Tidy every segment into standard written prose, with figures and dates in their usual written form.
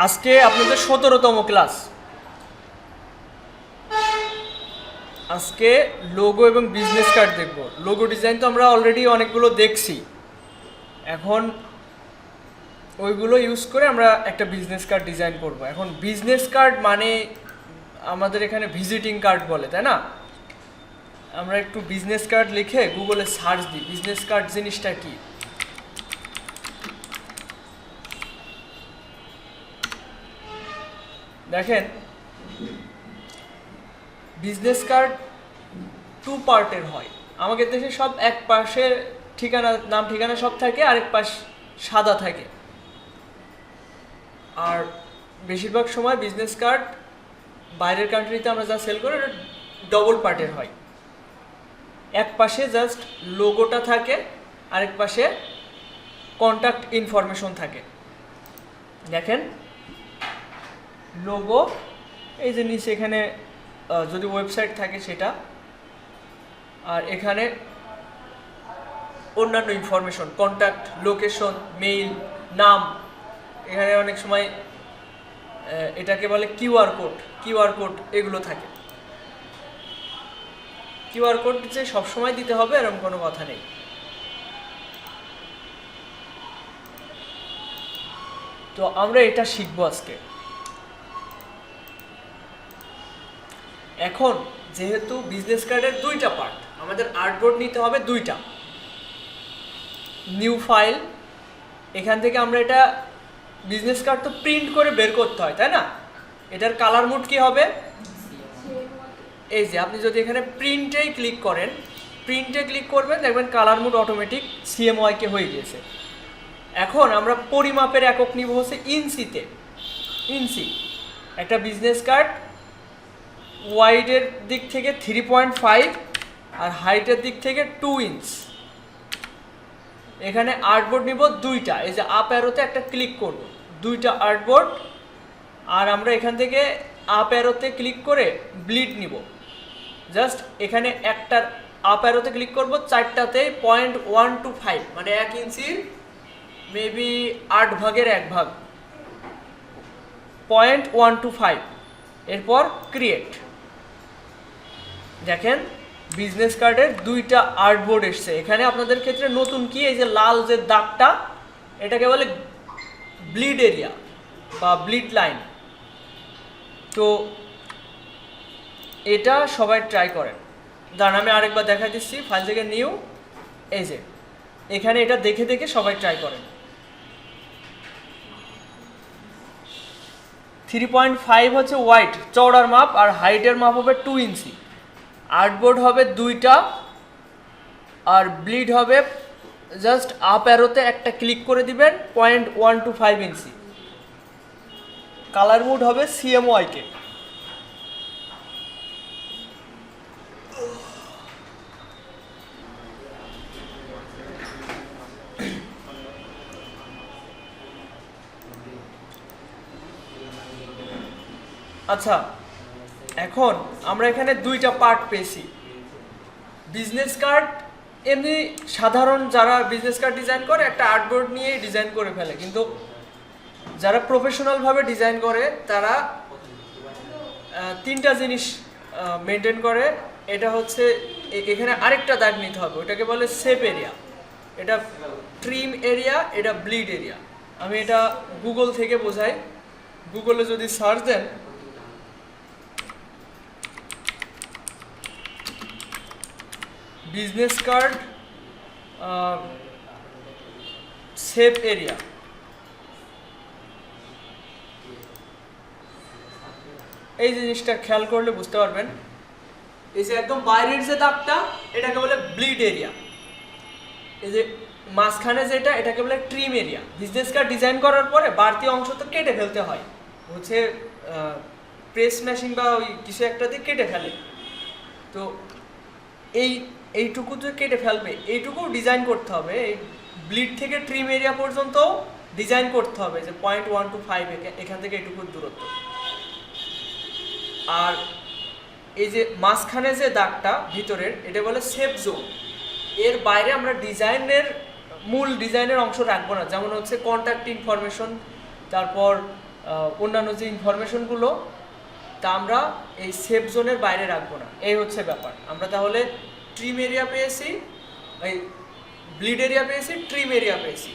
আজকে আপনাদের 17তম ক্লাস। আজকে লোগো এবং বিজনেস কার্ড দেখব। লোগো ডিজাইন তো আমরা অলরেডি অনেকগুলো দেখছি, এখন ওইগুলো ইউজ করে আমরা একটা বিজনেস কার্ড ডিজাইন করব। এখন বিজনেস কার্ড মানে আমাদের এখানে ভিজিটিং কার্ড বলে, তাই না? আমরা একটু বিজনেস কার্ড লিখে গুগলে সার্চ দিই বিজনেস কার্ড জিনিসটা কি। দেখেন, বিজনেস কার্ড 2 পার্টের হয়। আমাদের দেশে সব এক পাশে ঠিকানা, নাম ঠিকানা সব থাকে, আরেক পাশ সাদা থাকে। আর বেশিরভাগ সময় বিজনেস কার্ড বাইরের কান্ট্রিতে আমরা যা সেল করি ওটা ডবল পার্টের হয়। এক পাশে জাস্ট লোগোটা থাকে, আরেক পাশে কন্ট্যাক্ট ইনফরমেশন থাকে। দেখেন, লোগো এই যে নিচে এখানে যদি ওয়েবসাইট থাকে সেটা, আর এখানে অন্যান্য ইনফরমেশন, কন্ট্যাক্ট, লোকেশন, মেইল, নাম। এখানে অনেক সময় এটাকে বলে কিউআর কোড এগুলো থাকে। কিউআর কোড যে সবসময় দিতে হবে এরকম কোনো কথা নেই। তো আমরা এটা শিখবো আজকে। এখন যেহেতু বিজনেস কার্ডের 2টা পার্ট, আমাদের আর্টবোর্ড নিতে হবে 2টা। নিউ ফাইল, এখান থেকে আমরা এটা বিজনেস কার্ড তো প্রিন্ট করে বের করতে হয়, তাই না? এটার কালার মোড কি হবে? এই যে আপনি যদি এখানে প্রিন্টেই ক্লিক করেন, প্রিন্টে ক্লিক করবেন, দেখবেন কালার মোড অটোমেটিক CMYK হয়ে গিয়েছে। এখন আমরা পরিমাপের একক নিব হচ্ছে ইঞ্চিতে। ইঞ্চি, একটা বিজনেস কার্ড ওয়াইডের দিক থেকে 3.5 আর হাইটের দিক থেকে 2 ইঞ্চ। এখানে আর্টবোর্ড নিব 2টা। এই যে আপ অ্যারোতে একটা ক্লিক করব, 2টা আর্টবোর্ড। আর আমরা এখান থেকে আপ অ্যারোতে ক্লিক করে ব্লিড নিব। জাস্ট এখানে একটা আপ অ্যারোতে ক্লিক করব, 4টাতে 0.125 মানে 1 ইঞ্চির মেবি 8 ভাগের 1 ভাগ, 0.125। এরপর ক্রিয়েট। দেখেন, বিজনেস কার্ডের 2টা আর্টবোর্ড এসছে। এখানে আপনাদের ক্ষেত্রে নতুন কি, এই যে লাল যে দাগটা, এটাকে বলে ব্লিড এরিয়া বা ব্লিড লাইন। তো এটা সবাই ট্রাই করেন। দাঁড়ান আমি আরেকবার দেখাই দিচ্ছি। ফাইল থেকে নিউ, এই যে এখানে এটা দেখে দেখে সবাই ট্রাই করেন। 3.5 হচ্ছে ওয়াইড, চওড়ার মাপ, আর হাইটের মাপ হবে 2 ইঞ্চি। আর্টবোর্ড হবে 2টা, আর ব্লিড হবে জাস্ট আপ অ্যারোতে একটা ক্লিক করে দিবেন, 0.125 ইঞ্চি। কালার মোড হবে CMYK। আচ্ছা, এখন আমরা এখানে 2টা পার্ট পেয়েছি। বিজনেস কার্ড এমনি সাধারণ যারা বিজনেস কার্ড ডিজাইন করে একটা আর্টবোর্ড নিয়ে ডিজাইন করে ফেলে, কিন্তু যারা প্রফেশনালভাবে ডিজাইন করে তারা 3টা জিনিস মেনটেন করে। এটা হচ্ছে এখানে আরেকটা দাগ নিতে হবে, ওটাকে বলে শেপ এরিয়া, এটা ট্রিম এরিয়া, এটা ব্লিড এরিয়া। আমি এটা গুগল থেকে বোঝাই। গুগলে যদি সার্চ দেন, বিজনেস কার্ড শেপ এরিয়া, এই জিনিসটা খেয়াল করলে বুঝতে পারবেন। এই যে একদম বাইরের যে দাগটা, এটাকে বলে ব্লিড এরিয়া। এই যে মাঝখানে যেটা, এটাকে বলে trim area. Business card design করার পরে বাড়তি অংশ তো কেটে ফেলতে হয়, হচ্ছে প্রেস মেশিন বা ওই কিছু একটা দিয়ে কেটে ফেলে। তো এইটুকু যে কেটে ফেলবে, এইটুকু ডিজাইন করতে হবে। এই ব্লিড থেকে ট্রিম এরিয়া পর্যন্ত ডিজাইন করতে হবে যে 0.125 এখান থেকে এইটুকুর দূরত্ব। আর এই যে মাঝখানে যে দাগটা ভিতরের, এটা বলে সেফ জোন। এর বাইরে আমরা মূল ডিজাইনের অংশ রাখবো না, যেমন হচ্ছে কন্ট্যাক্ট ইনফরমেশন, তারপর অন্যান্য যে ইনফরমেশনগুলো তা আমরা এই সেফ জোনের বাইরে রাখবো না, এই হচ্ছে ব্যাপার। আমরা তাহলে ট্রিম এরিয়া পেয়েছি, এই ব্লিড এরিয়া পেয়েছি, ট্রিম এরিয়া পেয়েছি,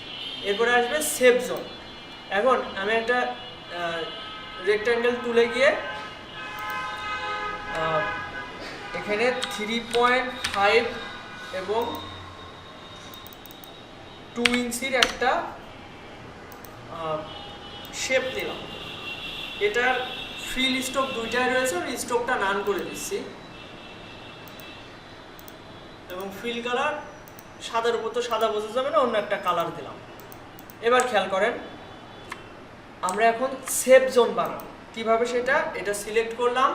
এরপরে আসবে সেফ জোন। এখন আমি একটা রেক্ট্যাঙ্গেল টুলে গিয়ে এখানে 3.5 এবং 2 ইঞ্চির একটা শেপ নিলাম। এটার ফিল স্ট্রোক দুইটাই রয়েছে, আমি স্ট্রোকটা নান করে দিচ্ছি এবং ফিল কালার সাদার উপর তো সাদা বোঝা যাবে না, অন্য একটা কালার দিলাম। এবার খেয়াল করেন আমরা এখন সেফ জোন বানাবো কিভাবে সেটা, এটা সিলেক্ট করলাম,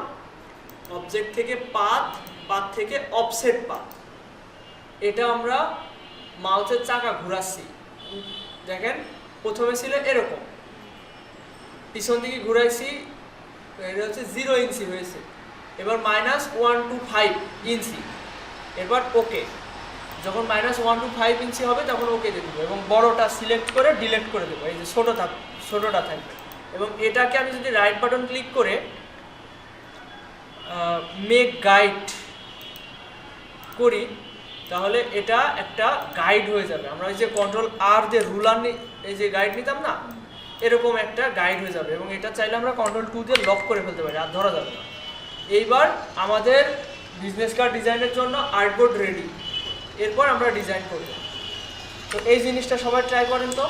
অবজেক্ট থেকে পাথ, পাথ থেকে অফসেট পাথ, এটা আমরা মাউসের চাকা ঘোরাচ্ছি। দেখেন প্রথমে ছিল এরকম, পিছন দিকে ঘুরাইছি, এটা হচ্ছে 0 ইঞ্চি হয়েছে, এবার -125 ইঞ্চি, এবার ওকে। যখন -125 ইঞ্চি হবে তখন ওকে দিয়ে দেবো এবং বড়টা সিলেক্ট করে ডিলিট করে দেবো, এই যে ছোটোটা থাকবে। এবং এটাকে আমি যদি রাইট বাটন ক্লিক করে মেক গাইড করি তাহলে এটা একটা গাইড হয়ে যাবে। আমরা এই যে Ctrl+R দিয়ে রুলার এই যে গাইড নিতাম না, এরকম একটা গাইড হয়ে যাবে এবং এটা চাইলে আমরা Ctrl+2 দিয়ে লক করে ফেলতে পারি, আর ধরা যাবে না। এইবার আমাদের বিজনেস কার্ড ডিজাইনের জন্য আর্টবোর্ড রেডি, এরপর আমরা ডিজাইন করব। তো এই জিনিসটা সবাই ট্রাই করেন তো।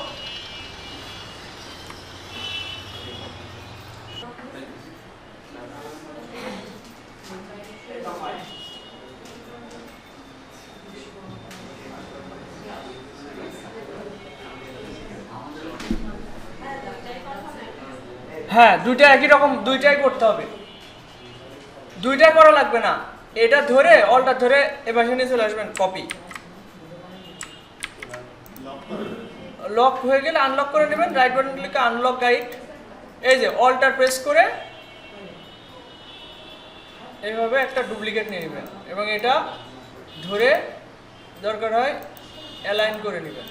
হ্যাঁ, দুইটা একই রকম, দুইটাই করতে হবে, দুইটাই করা লাগবে না। এটা ধরে অলটা ধরে এবার নিয়ে চলে আসবেন, কপি, লক হয়ে গেলে আনলক করে নেবেন, রাইট বাটন ক্লিক করে আনলক গাইড, এই যে অলটার প্রেস করে এইভাবে একটা ডুপ্লিকেট নিয়ে নেবেন এবং এটা ধরে দরকার হয় অ্যালাইন করে নেবেন।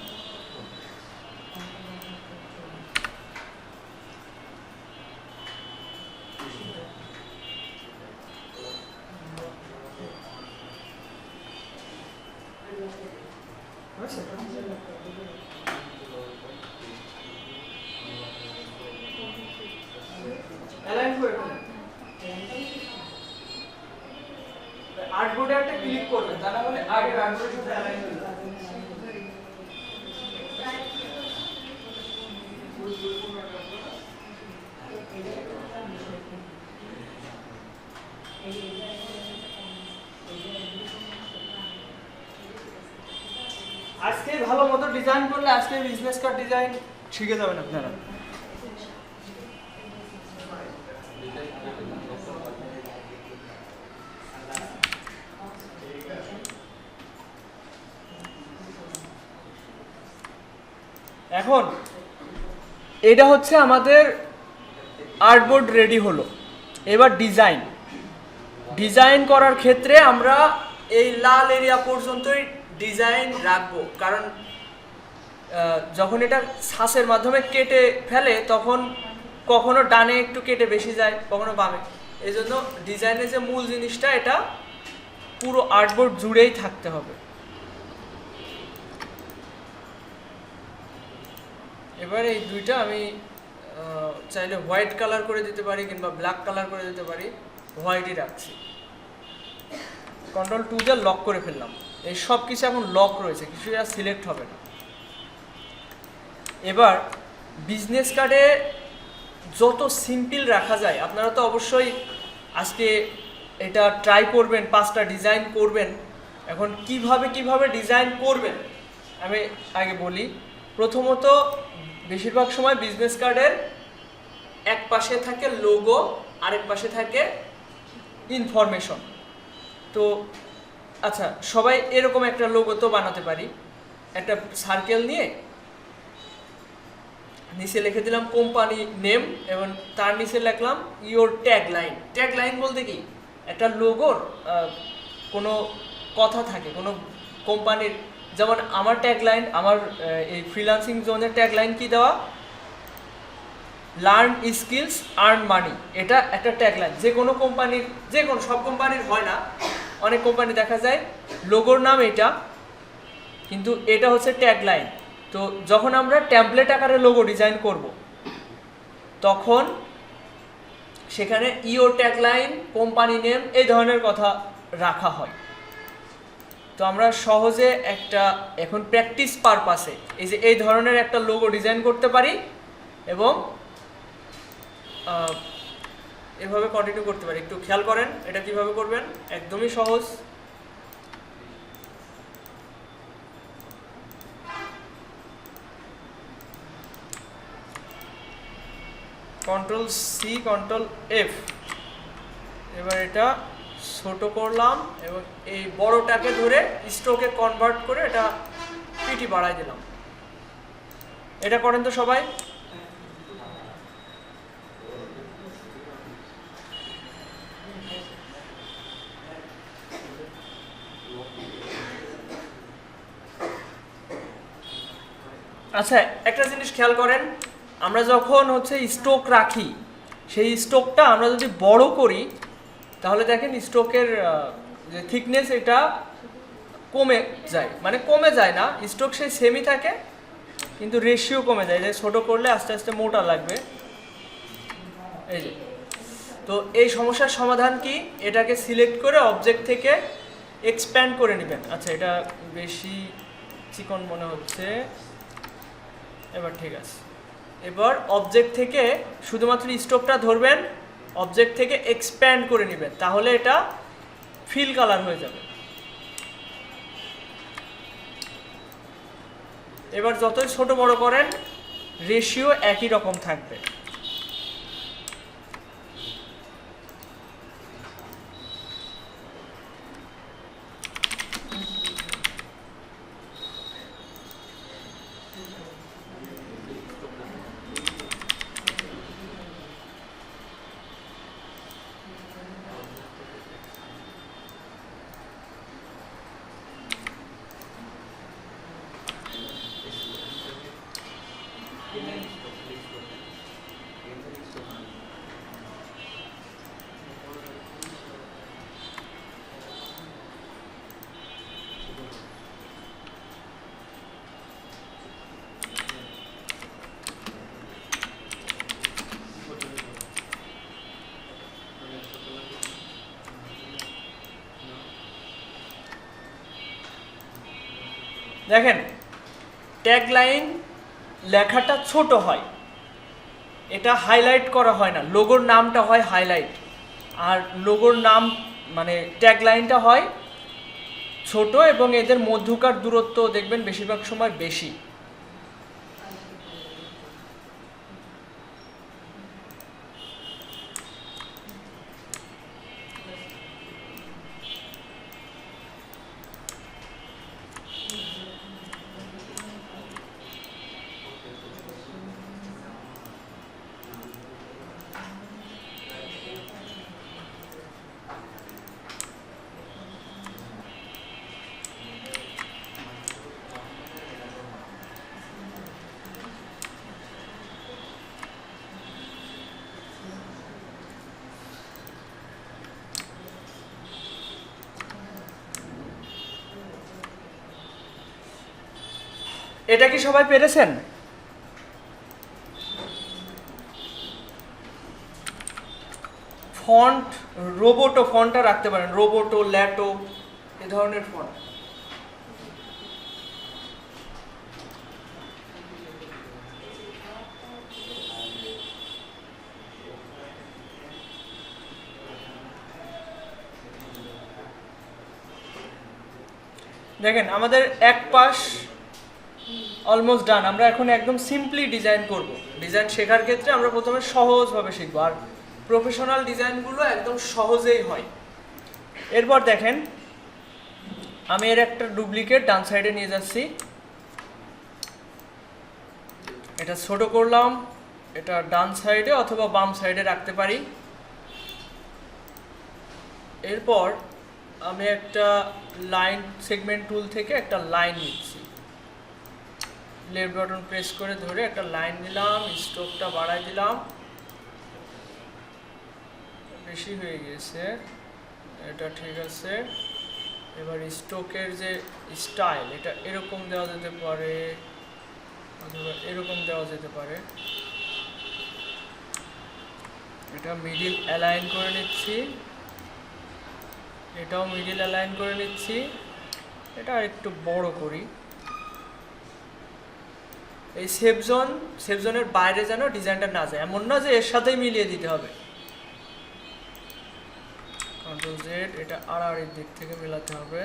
আর্টবোর্ডে একটা ক্লিক করবেন, তা না হলে আগে আর্টবোর্ডের সাথে অ্যালাইন হয়ে যাবে। আজকে ভালো মতো ডিজাইন করলে আজকে বিজনেস কার্ড ডিজাইন শিখে যাবেন আপনারা। এখন এটা হচ্ছে আমাদের আর্টবোর্ড রেডি হলো। এবার ডিজাইন করার ক্ষেত্রে আমরা এই লাল এরিয়া পর্যন্তই ডিজাইন রাখবো, কারণ যখন এটা ছাঁচের মাধ্যমে কেটে ফেলে তখন কখনো ডানে একটু কেটে বেশি যায়, কখনো বামে। এই জন্য ডিজাইনের যে মূল জিনিসটা এটা পুরো আর্টবোর্ড জুড়েই থাকতে হবে। এবার এই দুইটা আমি চাইলে হোয়াইট কালার করে দিতে পারি কিংবা ব্ল্যাক কালার করে দিতে পারি, হোয়াইটই রাখছি। Ctrl+2 দিয়ে লক করে ফেললাম, এই সব কিছু এখন লক রয়েছে, কিছু আর সিলেক্ট হবে না। এবার বিজনেস কার্ডে যত সিম্পল রাখা যায়, আপনারা তো অবশ্যই আজকে এটা ট্রাই করবেন, 5টা ডিজাইন করবেন। এখন কিভাবে ডিজাইন করবেন আমি আগে বলি। প্রথমত বেশিরভাগ সময় বিজনেস কার্ডের এক পাশে থাকে লোগো, আরেক পাশে থাকে ইনফরমেশন। তো আচ্ছা, সবাই এরকম একটা লোগো তো বানাতে পারি। একটা সার্কেল নিয়ে নিচে লিখে দিলাম কোম্পানি নেম এবং তার নিচে লিখলাম ইওর ট্যাগলাইন। ট্যাগলাইন বলতে কি, একটা লোগোর কোনো কথা থাকে, কোনো কোম্পানির। যেমন আমার ট্যাগলাইন, আমার এই ফ্রিল্যান্সিং জোনের ট্যাগলাইন কি দেওয়া, লার্ন স্কিলস আর্ন মানি, এটা একটা ট্যাগলাইন। যে কোনো কোম্পানির, যে কোনো, সব কোম্পানির হয় না, অনেক কোম্পানি দেখা যায় লোগোর নাম এটা, কিন্তু এটা হচ্ছে ট্যাগলাইন। তো যখন আমরা ট্যাম্পলেট আকারে লোগো ডিজাইন করব, তখন সেখানে ইও ট্যাগলাইন, কোম্পানি নেম, এই ধরনের কথা রাখা হয়। তো আমরা সহজে একটা এখন প্র্যাকটিস পারপাসে এই যে এই ধরনের একটা লোগো ডিজাইন করতে পারি এবং এভাবে কন্টিনিউ করতে পারি। একটু খেয়াল করেন এটা কিভাবে করবেন, একদমই সহজ। কন্ট্রোল সি, কন্ট্রোল এফ, এবার এটা ছোট করলাম এবং এই বড়টাকে ধরে স্ট্রোকে কনভার্ট করে এটা পিটি বাড়াই দিলাম। এটা করেন তো সবাই। আচ্ছা, একটা জিনিস খেয়াল করেন, আমরা যখন হচ্ছে স্ট্রোক রাখি, সেই স্ট্রোকটা আমরা যদি বড় করি তাহলে দেখেন স্ট্রোকের যে থিকনেস এটা কমে যায়, মানে কমে যায় না, স্ট্রোক সেই সেমই থাকে কিন্তু রেশিও কমে যায়। যে ছোট করলে আস্তে আস্তে মোটা লাগবে। এই যে, তো এই সমস্যার সমাধান কি, এটাকে সিলেক্ট করে অবজেক্ট থেকে এক্সপ্যান্ড করে নেবেন। আচ্ছা, এটা বেশি চিকন মনে হচ্ছে, এবার ঠিক আছে। এবার অবজেক্ট থেকে শুধুমাত্র স্ট্রোকটা ধরবেন, অবজেক্ট থেকে এক্সপ্যান্ড করে নেবেন, তাহলে এটা ফিল কালার হয়ে যাবে। এবার যতই ছোট বড় করেন রেশিও একই রকম থাকবে। দেখেন, ট্যাগলাইন লেখাটা ছোট হয়, এটা হাইলাইট করা হয় না, লোগোর নামটা হয় হাইলাইট, আর লোগোর নাম মানে ট্যাগলাইনটা হয় ছোট, এবং এদের মধ্যকার দূরত্ব দেখবেন বেশিরভাগ সময় বেশি। এটা কি সবাই পেরেছেন? ফন্ট, রোবোটো ফন্টটা রাখতে পারেন, রোবোটো, ল্যাটো, এ ধরনের ফন্ট। দেখেন আমাদের এক পাশ অলমোস্ট ডান। আমরা এখন একদম সিম্পলি ডিজাইন করব। ডিজাইন শেখার ক্ষেত্রে আমরা প্রথমে সহজভাবে শিখবো, আর প্রফেশনাল ডিজাইনগুলো একদম সহজেই হয়। এরপর দেখেন, আমি এর একটা ডুপ্লিকেট ডান সাইডে নিয়ে যাচ্ছি, এটা ছোট করলাম, এটা ডান সাইডে অথবা বাম সাইডে রাখতে পারি। এরপর আমি একটা লাইন সেগমেন্ট টুল থেকে একটা লাইন নিচ্ছি, লেফট বাটন প্রেস করে ধরে একটা লাইন দিলাম, স্ট্রোকটা বাড়াই দিলাম, বেশি হয়ে গেছে, এটা ঠিক আছে। এবার স্ট্রোকের যে স্টাইল, এটা এরকম দেওয়া যেতে পারে অথবা এরকম দেওয়া যেতে পারে। এটা মিডিল অ্যালাইন করে নিচ্ছি, এটাও মিডিল অ্যালাইন করে নিচ্ছি, এটা একটু বড় করি। এই সেফ জোনের বাইরে যেন ডিজাইনটা না যায়, এমন না যে এর সাথেই মিলিয়ে দিতে হবে। কন্ট্রোল জেড, এটা আড়াআড়ির দিক থেকে মেলাতে হবে।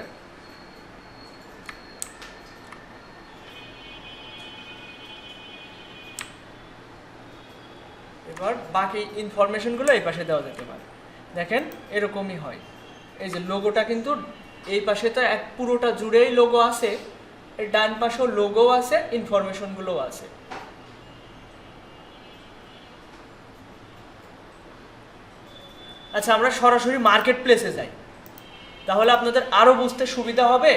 এবার বাকি ইনফরমেশনগুলো এই পাশে দেওয়া যেতে পারে। দেখেন এরকমই হয়। এই যে লোগোটা কিন্তু এই পাশে তো এক পুরোটা জুড়েই লোগো আছে, এর ডান পাশেও লোগো আছে, ইনফরমেশনগুলোও আছে। আচ্ছা, আমরা সরাসরি মার্কেট প্লেসে যাই, তাহলে আপনাদের আরও বুঝতে সুবিধা হবে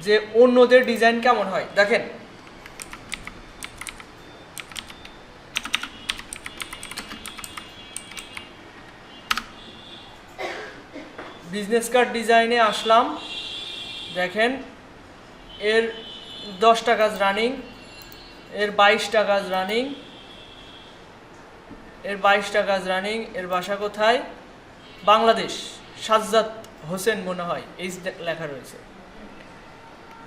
যে অন্যদের ডিজাইন কেমন হয়। দেখেন বিজনেস কার্ড ডিজাইনে আসলাম, দেখেন এর 10টা কাজ রানিং, এর 22টা কাজ রানিং, এর 22টা কাজ রানিং। এর বাসা কোথায়? বাংলাদেশ, সাজ্জাদ হোসেন মনে হয় এই লেখা রয়েছে।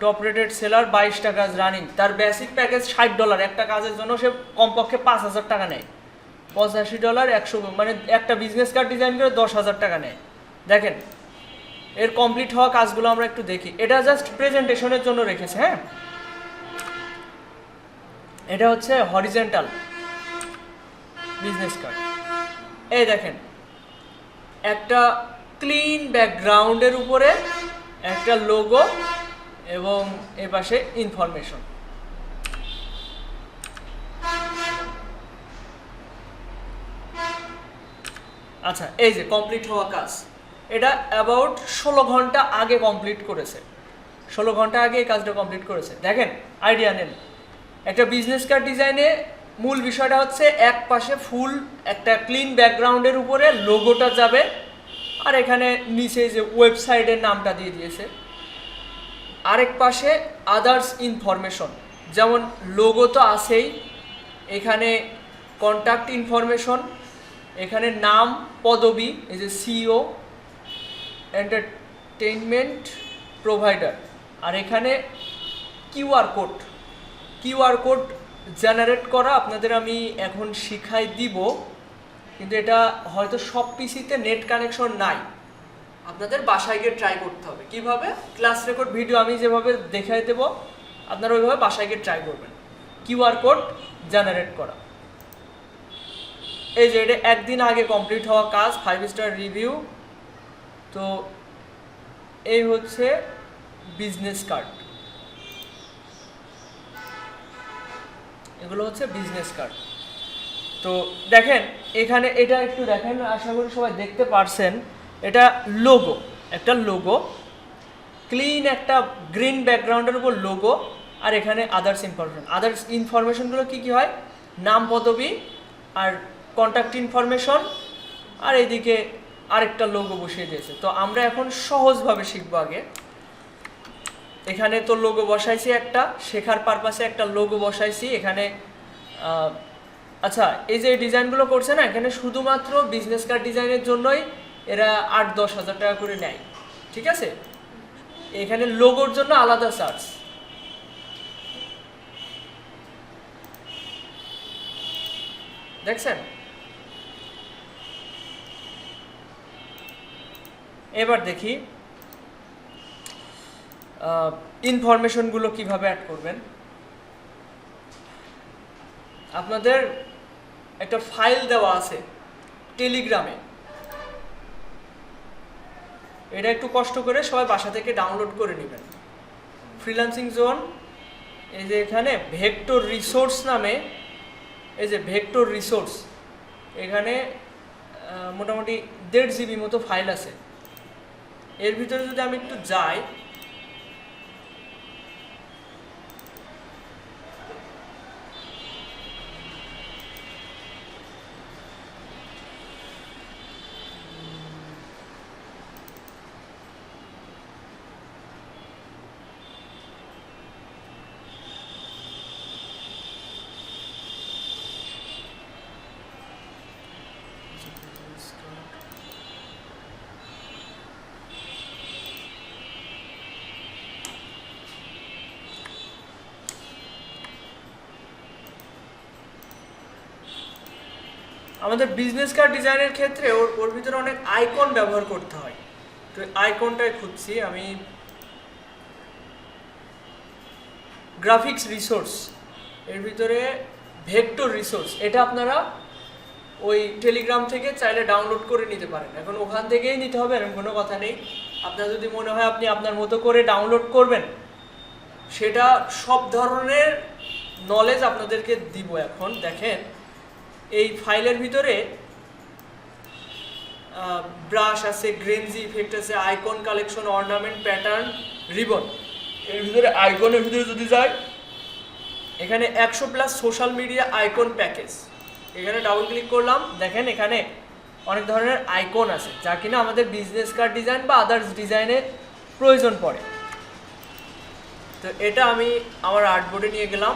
টপ রেটেড সেলার, 22টা কাজ রানিং। তার বেসিক প্যাকেজ $60, একটা কাজের জন্য সে কমপক্ষে 5,000 টাকা নেয়। $85, 100, মানে একটা বিজনেস কার্ড ডিজাইন করে 10,000 টাকা নেয়। দেখেন এর কমপ্লিট হওয়া কাজগুলো আমরা একটু দেখি। এটা জাস্ট প্রেজেন্টেশনের জন্য রেখেছে। হ্যাঁ, এটা হচ্ছে হরিজেন্টাল বিজনেস কার্ড। এই দেখেন একটা ক্লিন ব্যাকগ্রাউন্ডের উপরে একটা লোগো এবং এর পাশে ইনফরমেশন। আচ্ছা, এই যে কমপ্লিট হওয়া কাজ, এটা অ্যাবাউট 16 ঘন্টা আগে কমপ্লিট করেছে। 16 ঘন্টা আগে এই কাজটা কমপ্লিট করেছে। দেখেন আইডিয়া নেন, একটা বিজনেস কার্ড ডিজাইনে মূল বিষয়টা হচ্ছে এক পাশে ফুল একটা ক্লিন ব্যাকগ্রাউন্ডের উপরে লোগোটা যাবে, আর এখানে নিচে যে ওয়েবসাইটের নামটা দিয়ে দিয়েছে। আরেক পাশে আদার্স ইনফরমেশন, যেমন লোগো তো আছেই, এখানে কন্ট্যাক্ট ইনফরমেশন, এখানে নাম, পদবি, এই যে সিও, এন্টারটেইনমেন্ট প্রোভাইডার, আর এখানে কিউআর কোড জেনারেট করা আপনাদের আমি এখন শিখাই দিব, কিন্তু এটা হয়তো সব পিসিতে নেট কানেকশন নাই, আপনাদের বাসায় গিয়ে ট্রাই করতে হবে। কিভাবে? ক্লাস রেকর্ড ভিডিও আমি যেভাবে দেখাই দেবো আপনারা ওইভাবে বাসায় গিয়ে ট্রাই করবেন কিউআর কোড জেনারেট করা। এই যে এটা একদিন আগে কমপ্লিট হওয়া কাজ, 5 স্টার রিভিউ। তো এই হচ্ছে বিজনেস কার্ড, এগুলো হচ্ছে বিজনেস কার্ড। তো দেখেন এখানে এটা একটু দেখেন, আশা করি সবাই দেখতে পারছেন। এটা লোগো, একটা লোগো, ক্লিন একটা গ্রিন ব্যাকগ্রাউন্ডের উপর লোগো, আর এখানে আদার্স ইনফরমেশনগুলো কী কী হয়? নাম, পদবি, আর কন্ট্যাক্ট ইনফরমেশন, আর এইদিকে আরেকটা লোগো বসিয়ে দিয়েছে। তো আমরা এখন সহজভাবে শিখবো। আগে এখানে তো লোগো বসাইছি, একটা শেখার পারপাসে একটা লোগো বসাইছি এখানে। আচ্ছা, এই যে ডিজাইনগুলো করছে না, এখানে শুধুমাত্র বিজনেস কার্ড ডিজাইনের জন্যই এরা 8-10 হাজার টাকা করে নেয়, ঠিক আছে? এখানে লোগোর জন্য আলাদা চার্জ। দেখছেন? এবার দেখি ইনফরমেশনগুলো কিভাবে অ্যাড করবেন। আপনাদের একটা ফাইল দেওয়া আছে টেলিগ্রামে, এটা একটু কষ্ট করে সবাই বাসা থেকে ডাউনলোড করে নেবেন। ফ্রিল্যান্সিং জোন, এই যে এখানে ভেক্টর রিসোর্স নামে, এই যে ভেক্টর রিসোর্স, এখানে মোটামুটি 1.5 GB মতো ফাইল আছে। এর ভিতরে যদি আমি একটু যাই, আমাদের বিজনেস কার্ড ডিজাইনের ক্ষেত্রে ওর ভিতরে অনেক আইকন ব্যবহার করতে হয়। তো আইকনটাই খুঁজছি আমি, গ্রাফিক্স রিসোর্স এর ভিতরে ভেক্টর রিসোর্স, এটা আপনারা ওই টেলিগ্রাম থেকে চাইলে ডাউনলোড করে নিতে পারেন। এখন ওখান থেকেই নিতে হবে এরকম কোনো কথা নেই। আপনার যদি মনে হয় আপনি আপনার মতো করে ডাউনলোড করবেন, সেটা সব ধরনের নলেজ আপনাদেরকে দিব। এখন দেখেন এই ফাইলের ভিতরে ব্রাশ আছে, গ্রেনজি ইফেক্ট আছে, icon collection, ornament, pattern, ribbon. এর ভিতরে আইকনের ভিতরে যদি যাই, এখানে 100+ সোশ্যাল মিডিয়া আইকন প্যাকেজ, এখানে ডাবল ক্লিক করলাম। দেখেন এখানে অনেক ধরনের আইকন আছে যা কিনা আমাদের বিজনেস কার্ড ডিজাইন বা আদার্স ডিজাইনে প্রয়োজন পড়ে। তো এটা আমি আমার আর্টবোর্ডে নিয়ে গেলাম,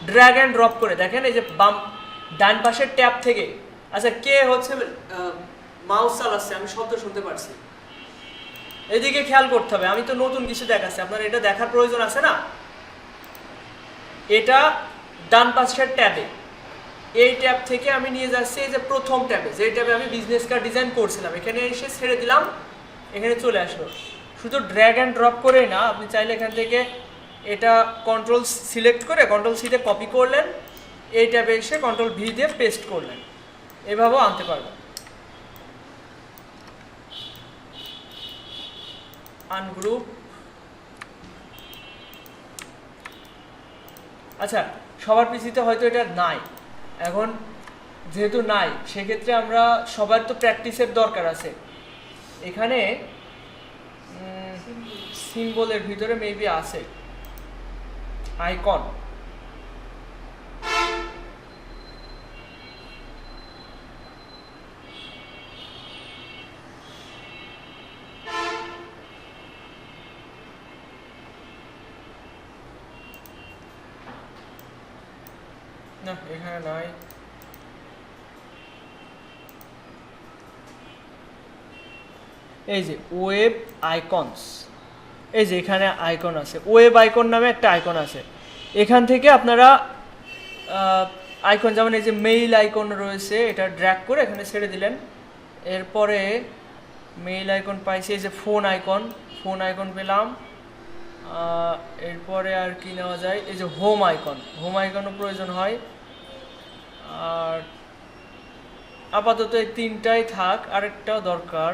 ড্র্যাগ অ্যান্ড ড্রপ করে। দেখেন এই যে বাম ডান পাশের ট্যাব থেকে, আচ্ছা কে হচ্ছে মাউস চালাচ্ছে, আমি শব্দ শুনতে পারছি, এদিকে খেয়াল করতে হবে। আমি তো নতুন কিছু দেখাচ্ছি, আপনার এটা দেখার প্রয়োজন আছে না। এটা ডান পাশের ট্যাবে, এই ট্যাব থেকে আমি নিয়ে যাচ্ছি এই যে প্রথম ট্যাবে, যে ট্যাবে আমি বিজনেস কার্ড ডিজাইন করছিলাম। এখানে এসে ছেড়ে দিলাম, এখানে চলে আসলো। শুধু ড্র্যাগ অ্যান্ড ড্রপ করেই না, আপনি চাইলে এখান থেকে এটা কন্ট্রোল সিলেক্ট করে কন্ট্রোল সিতে কপি করলেন, এই ট্যাবে এসে কন্ট্রোল ভি দিয়ে পেস্ট করলেন, এভাবেও আনতে পারবেন। আনগ্রুপ। আচ্ছা, সবার পিসিতে হয়তো এটা নাই, এখন যেহেতু নাই সেক্ষেত্রে আমরা সবার তো প্র্যাকটিসের দরকার আছে। এখানে সিম্বলের ভিতরে মেবি আছে আইকন, না এখানে নাই। এই যে ওয়েব আইকনস, এই যে এখানে আইকন আছে, ওয়েব আইকন নামে একটা আইকন আছে। এখান থেকে আপনারা আইকন, যেমন এই যে মেইল আইকন রয়েছে, এটা ড্র্যাগ করে এখানে ছেড়ে দিলেন। এরপরে মেইল আইকন পাইছি, এই যে ফোন আইকন পেলাম। এরপরে আর কি নেওয়া যায়, এই যে হোম আইকনও প্রয়োজন হয়। আর আপাতত এই তিনটাই থাক, আরেকটাও দরকার।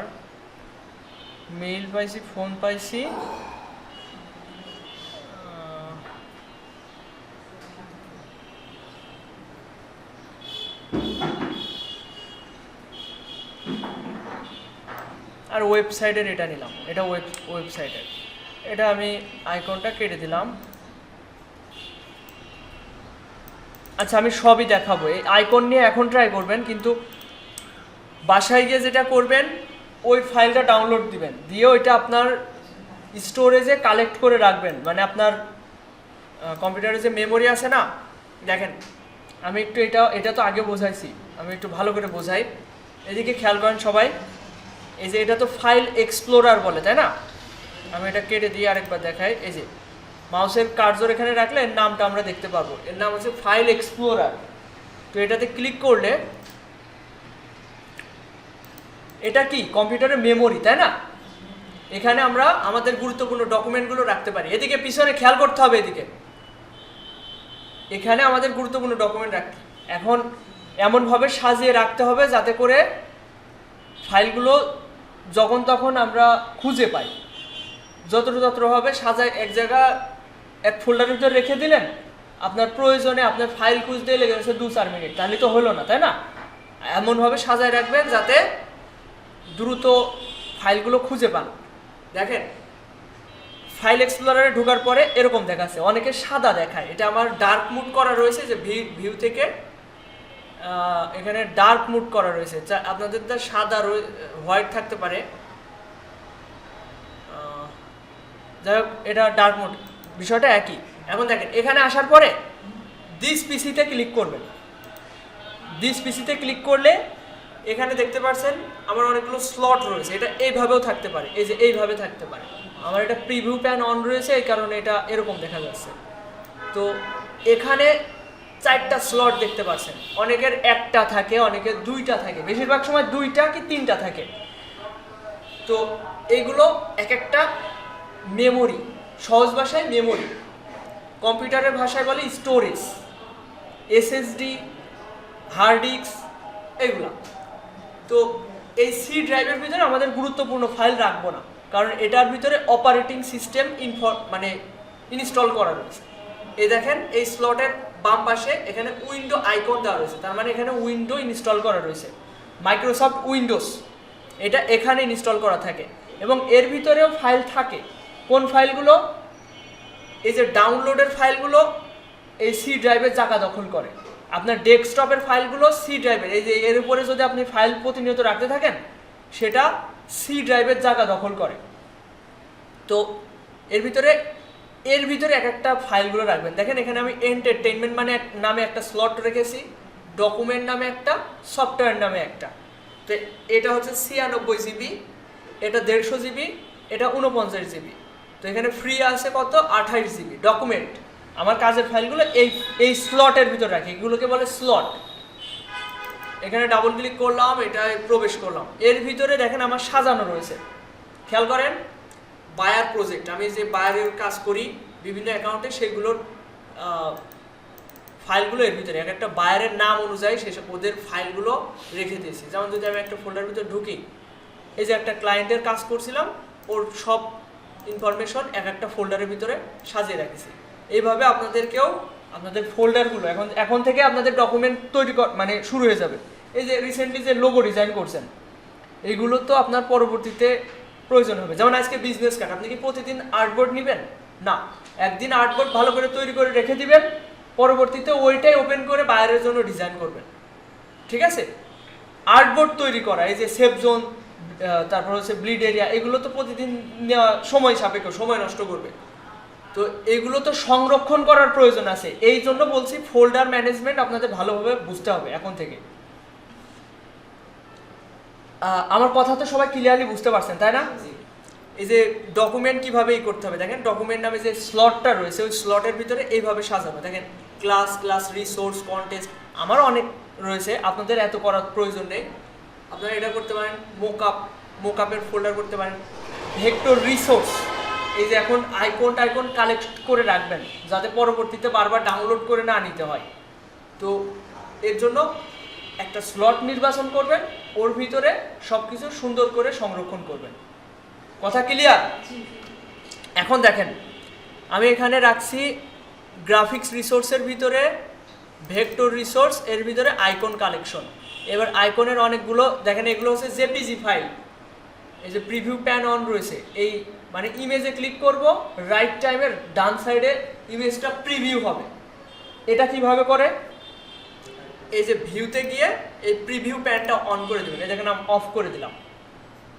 মেইল পাইছি, ফোন পাইছি, আর ওয়েবসাইটের এটা নিলাম, এটা ওয়েবসাইটের, এটা আমি আইকনটা কেটে দিলাম। আচ্ছা, আমি সবই দেখাবো। এই আইকন নিয়ে এখন ট্রাই করবেন, কিন্তু বাসায় গিয়ে যেটা করবেন, ওই ফাইলটা ডাউনলোড দিবেন, দিয়ে ওইটা আপনার স্টোরেজে কালেক্ট করে রাখবেন। মানে আপনার কম্পিউটারে যে মেমোরি আছে না, দেখেন আমি একটু এটা তো আগে বোঝাইছি, আমি একটু ভালো করে বোঝাই। এদিকে খেয়াল করেন সবাই, এই যে এটা তো ফাইল এক্সপ্লোরার বলে, তাই না? আমি এটা কেটে দিয়ে আরেকবার দেখাই। এই যে মাউসের কার্সর এখানে রাখলে এর নামটা আমরা দেখতে পাবো, এর নাম হচ্ছে ফাইল এক্সপ্লোরার। তো এটাতে ক্লিক করলে এটা কি কম্পিউটারের মেমোরি, তাই না? এখানে আমরা আমাদের গুরুত্বপূর্ণ ডকুমেন্টগুলো রাখতে পারি। এদিকে পিছনে খেয়াল করতে হবে, এখানে আমাদের গুরুত্বপূর্ণ ডকুমেন্ট রাখি। এখন এমনভাবে সাজিয়ে রাখতে হবে যাতে করে ফাইলগুলো যখন তখন আমরা খুঁজে পাই। যত্রভাবে সাজায় এক জায়গা এক ফোল্ডারের ভিতরে রেখে দিলেন, আপনার প্রয়োজনে আপনার ফাইল খুঁজতে লেগে গেছে 2-4 মিনিট, তাহলে তো হলো না, তাই না? এমনভাবে সাজায় রাখবেন যাতে দ্রুত ফাইলগুলো খুঁজে পান। দেখেন ফাইল এক্সপ্লোরারে ঢোকার পরে এরকম দেখাচ্ছে, অনেকে সাদা দেখায়, এটা আমার ডার্ক মুড করা রয়েছে। যে ভিউ থেকে এখানে ডার্ক মুড করা রয়েছে, আপনাদের তো সাদা হোয়াইট থাকতে পারে, যাই হোক এটা ডার্ক মুড, বিষয়টা একই। এখন দেখেন এখানে আসার পরে দিস পিসিতে ক্লিক করবেন। দিস পিসিতে ক্লিক করলে এখানে দেখতে পাচ্ছেন আমার অনেকগুলো স্লট রয়েছে, এটা এইভাবেও থাকতে পারে, এই যে এইভাবে থাকতে পারে। আমার এটা প্রিভিউ প্যান অন রয়েছে, এই কারণে এটা এরকম দেখা যাচ্ছে। তো এখানে 4টা স্লট দেখতে পাচ্ছেন, অনেকের একটা থাকে, অনেকের 2টা থাকে, বেশিরভাগ সময় 2টা কি 3টা থাকে। তো এইগুলো এক একটা মেমোরি, সহজ ভাষায় মেমোরি, কম্পিউটারের ভাষায় বলে স্টোরেজ, এসএসডি, হার্ড ডিস্ক, এগুলা। তো এই সি ড্রাইভের ভিতরে আমাদের গুরুত্বপূর্ণ ফাইল রাখবো না, কারণ এটার ভিতরে অপারেটিং সিস্টেম মানে ইনস্টল করা রয়েছে। এই দেখেন এই স্লটের বাম পাশে এখানে উইন্ডো আইকন দেওয়া রয়েছে, তার মানে এখানে উইন্ডো ইনস্টল করা রয়েছে, মাইক্রোসফট উইন্ডোজ এটা এখানে ইনস্টল করা থাকে। এবং এর ভিতরেও ফাইল থাকে। কোন ফাইলগুলো? এই যে ডাউনলোডের ফাইলগুলো এই সি ড্রাইভের জায়গা দখল করে। আপনার ডেস্কটপের ফাইলগুলো সি ড্রাইভের, এই যে এর উপরে যদি আপনি ফাইল প্রতিনিয়ত রাখতে থাকেন সেটা সি ড্রাইভের জায়গা দখল করে। তো এর ভিতরে এক একটা ফাইলগুলো রাখবেন। দেখেন এখানে আমি এন্টারটেইনমেন্ট মানে নামে একটা স্লট রেখেছি, ডকুমেন্ট নামে একটা, সফটওয়্যার নামে একটা। তো এটা হচ্ছে 96 জিবি, এটা 150 জিবি, এটা 49 জিবি। তো এখানে ফ্রি আছে কত? 28 জিবি ডকুমেন্ট। আমার কাজের ফাইলগুলো এই স্লটের ভিতর রাখি, এগুলোকে বলে স্লট। এখানে ডাবল ক্লিক করলাম, এটায় প্রবেশ করলাম। এর ভিতরে দেখেন আমার সাজানো রয়েছে, খেয়াল করেন। বায়ার প্রজেক্ট, আমি যে বায়ারের কাজ করি বিভিন্ন অ্যাকাউন্টে, সেগুলোর ফাইলগুলো এর ভিতরে এক একটা বায়ারের নাম অনুযায়ী সেসব ওদের ফাইলগুলো রেখে দিয়েছি। যেমন যদি আমি একটা ফোল্ডারের ভিতরে ঢুকি, এই যে একটা ক্লায়েন্টের কাজ করছিলাম, ওর সব ইনফরমেশন এক একটা ফোল্ডারের ভিতরে সাজিয়ে রাখেছি। এইভাবে আপনাদেরকেও আপনাদের ফোল্ডারগুলো এখন থেকে আপনাদের ডকুমেন্ট তৈরি মানে শুরু হয়ে যাবে। এই যে রিসেন্টলি যে লোগো ডিজাইন করছেন, এইগুলো তো আপনার পরবর্তীতে প্রয়োজন হবে। যেমন আজকে বিজনেস কার্ড, আপনি কি প্রতিদিন আর্টবোর্ড নেবেন? না, একদিন আর্টবোর্ড ভালো করে তৈরি করে রেখে দিবেন, পরবর্তীতে ওইটাই ওপেন করে বাইরের জন্য ডিজাইন করবেন। ঠিক আছে? আর্টবোর্ড তৈরি করা, এই যে সেফ জোন, তারপর হচ্ছে ব্লিড এরিয়া, এগুলো তো প্রতিদিন নেওয়া সময় সাপেক্ষ, সময় নষ্ট করবে। তো এগুলো তো সংরক্ষণ করার প্রয়োজন আছে। এই জন্য বলছি ফোল্ডার ম্যানেজমেন্ট আপনাদের ভালোভাবে বুঝতে হবে এখন থেকে। আমার কথা তো সবাই ক্লিয়ারলি বুঝতে পারছেন, তাই না? এই যে ডকুমেন্ট কিভাবে করতে হবে, দেখেন ডকুমেন্ট নামে যে স্লটটা রয়েছে, ওই স্লটের ভিতরে এইভাবে সাজানো। দেখেন ক্লাস, রিসোর্স, কন্টেস্ট, আমারও অনেক রয়েছে, আপনাদের এত করার প্রয়োজন নেই। আপনারা এটা করতে পারেন, মোকআপের ফোল্ডার করতে পারেন। ভেক্টর রিসোর্স, এই যে এখন আইকন কালেক্ট করে রাখবেন যাতে পরবর্তীতে বারবার ডাউনলোড করে না নিতে হয়। তো এর জন্য একটা স্লট নির্বাচন করবেন, ওর ভিতরে সব কিছু সুন্দর করে সংরক্ষণ করবেন। কথা ক্লিয়ার? এখন দেখেন আমি এখানে রাখছি গ্রাফিক্স রিসোর্সের ভিতরে ভেক্টর রিসোর্স, এর ভিতরে আইকন কালেকশন। এবার আইকনের অনেকগুলো দেখেন, এগুলো হচ্ছে জেপিজি ফাইল। এই যে প্রিভিউ প্যান অন রয়েছে, এই মানে ইমেজে ক্লিক করব, রাইট টাইমের ডান সাইডে ইমেজটা প্রিভিউ হবে। এটা কিভাবে করে? এই যে ভিউতে গিয়ে এই প্রিভিউ প্যানটা অন করে দেবেন। এই দেখেন আমি অফ করে দিলাম।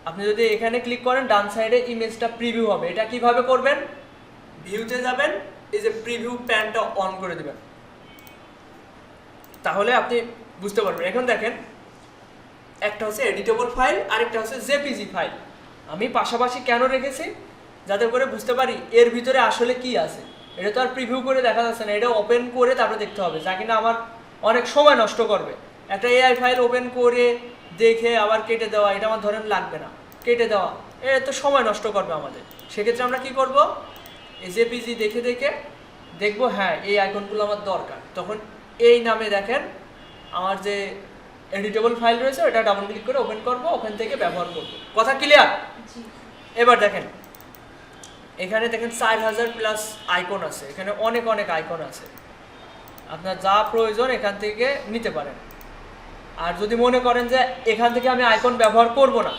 আপনি যদি এখানে ক্লিক করেন, ডান সাইডে ইমেজটা প্রিভিউ হবে। এটা কিভাবে করবেন? ভিউতে যাবেন, এই যে প্রিভিউ প্যানটা অন করে দেবেন, তাহলে আপনি বুঝতে পারবেন। এখন দেখেন একটা হচ্ছে এডিটেবল ফাইল, আরেকটা হচ্ছে জেপিজি ফাইল। আমি পাশাপাশি কেন রেখেছি? যাতে করে বুঝতে পারি এর ভিতরে আসলে কি আছে। এটা তো আর প্রিভিউ করে দেখা যাচ্ছে না, এটা ওপেন করে তারপরে দেখতে হবে, যা কিনা আমার অনেক সময় নষ্ট করবে। একটা এআই ফাইল ওপেন করে দেখে আবার কেটে দেওয়া, এটা আমার ধরেন লাগবে না, কেটে দেওয়া এটা তো সময় নষ্ট করবে আমাদের। সেক্ষেত্রে আমরা কি করব? এই জেপিজি দেখে দেখবো, হ্যাঁ এই আইকনগুলো আমার দরকার, তখন এই নামে দেখেন আমার যে এডিটেবল ফাইল রয়েছে ওটা ডাবল ক্লিক করে ওপেন করব, ওখান থেকে ব্যবহার করব। কথা ক্লিয়ার? এবার দেখেন এখানে দেখেন 4000 প্লাস আইকন আছে, এখানে অনেক আইকন আছে। আপনার যা প্রয়োজন এখান থেকে নিতে পারেন। আর যদি মনে করেন যে এখান থেকে আমি আইকন ব্যবহার করব না,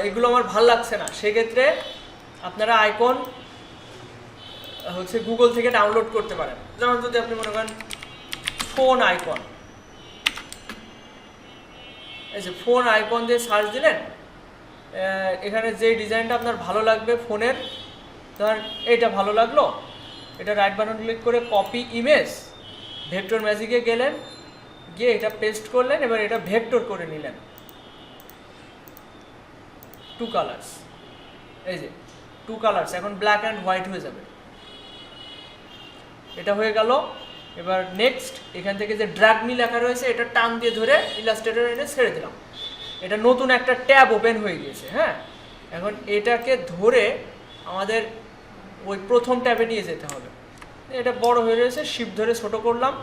এগুলো আমার ভাল লাগছে না, সেক্ষেত্রে আপনারা আইকন হচ্ছে গুগল থেকে ডাউনলোড করতে পারেন। যেমন যদি আপনি মনে করেন ফোন আইকন, এই যে ফোন আইকন দিয়ে সার্চ দিলেন, এখানে যে ডিজাইনটা আপনার ভালো লাগবে ফোনের, ধর এইটা ভালো লাগলো, এটা রাইট বাটন ক্লিক করে কপি ইমেজ, ভেক্টর ম্যাজিকে গেলেন, গিয়ে এটা পেস্ট করলেন, এবার এটা ভেক্টর করে নিলেন 2 কালার্স। এই যে 2 কালার্স এখন ব্ল্যাক অ্যান্ড হোয়াইট হয়ে যাবে। এটা হয়ে গেল এবার নেক্সট, এখান থেকে যে ড্র্যাগ মি লেখা রয়েছে এটা টান দিয়ে ধরে ইলাস্ট্রেটর এনে ছেড়ে দিলাম, এটা নতুন একটা ট্যাব ওপেন হয়ে গিয়েছে। হ্যাঁ, এখন এটাকে ধরে আমাদের ওই প্রথম ট্যাবে নিয়ে যেতে হবে। এটা বড় হয়ে রয়েছে, শিফট ধরে ছোট করলাম,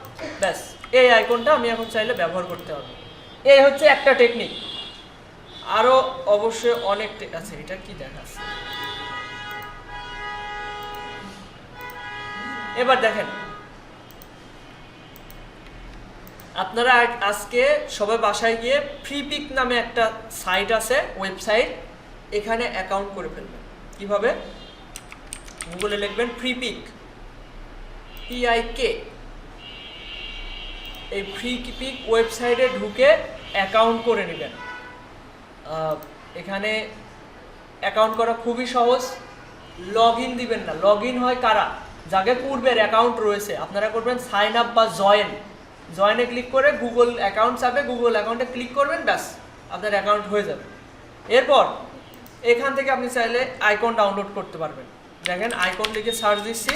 ব্যাস এই আইকনটা আমি এখন চাইলে ব্যবহার করতে পারবো। এই হচ্ছে একটা টেকনিক, আরও অবশ্যই অনেক আছে। এটা কি দেখাচ্ছে? এবার দেখেন, আপনারা আজকে সবাই বাসায় গিয়ে ফ্রিপিক নামে একটা সাইট আছে, ওয়েবসাইট, এখানে অ্যাকাউন্ট করে ফেলবেন। কিভাবে? গুগলে লিখবেন ফ্রিপিক, PIK, এই ফ্রিপিক ওয়েবসাইটে ঢুকে অ্যাকাউন্ট করে নেবেন। এখানে অ্যাকাউন্ট করা খুবই সহজ। লগ ইন দিবেন না, লগ ইন হয় কারা? যাদের পূর্বের অ্যাকাউন্ট রয়েছে। আপনারা করবেন সাইন আপ বা জয়েনে ক্লিক করে গুগল অ্যাকাউন্ট চাপে গুগল অ্যাকাউন্টে ক্লিক করবেন, ব্যাস আপনার অ্যাকাউন্ট হয়ে যাবে। এরপর এখান থেকে আপনি চাইলে আইকন ডাউনলোড করতে পারবেন। দেখেন, আইকন লিখে সার্চ দিচ্ছি,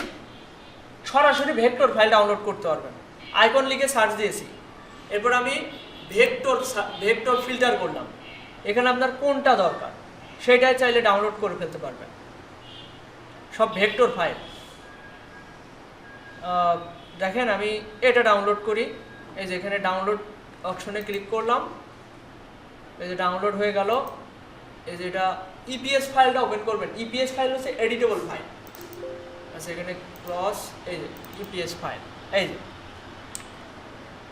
সরাসরি ভেক্টর ফাইল ডাউনলোড করতে পারবেন। আইকন লিখে সার্চ দিয়েছি, এরপর আমি ভেক্টর ফিল্টার করলাম। এখানে আপনার কোনটা দরকার সেটাই চাইলে ডাউনলোড করে ফেলতে পারবেন, সব ভেক্টর ফাইল। দেখেন, আমি এটা ডাউনলোড করি। এই যে এখানে ডাউনলোড অপশনে ক্লিক করলাম, এই যে ডাউনলোড হয়ে গেল। এই যে এটা ইপিএস ফাইলটা ওপেন করবেন। ইপিএস ফাইল হচ্ছে এডিটেবল ফাইল। আচ্ছা, এখানে ক্রস, এই যে ইপিএস ফাইল, এই যে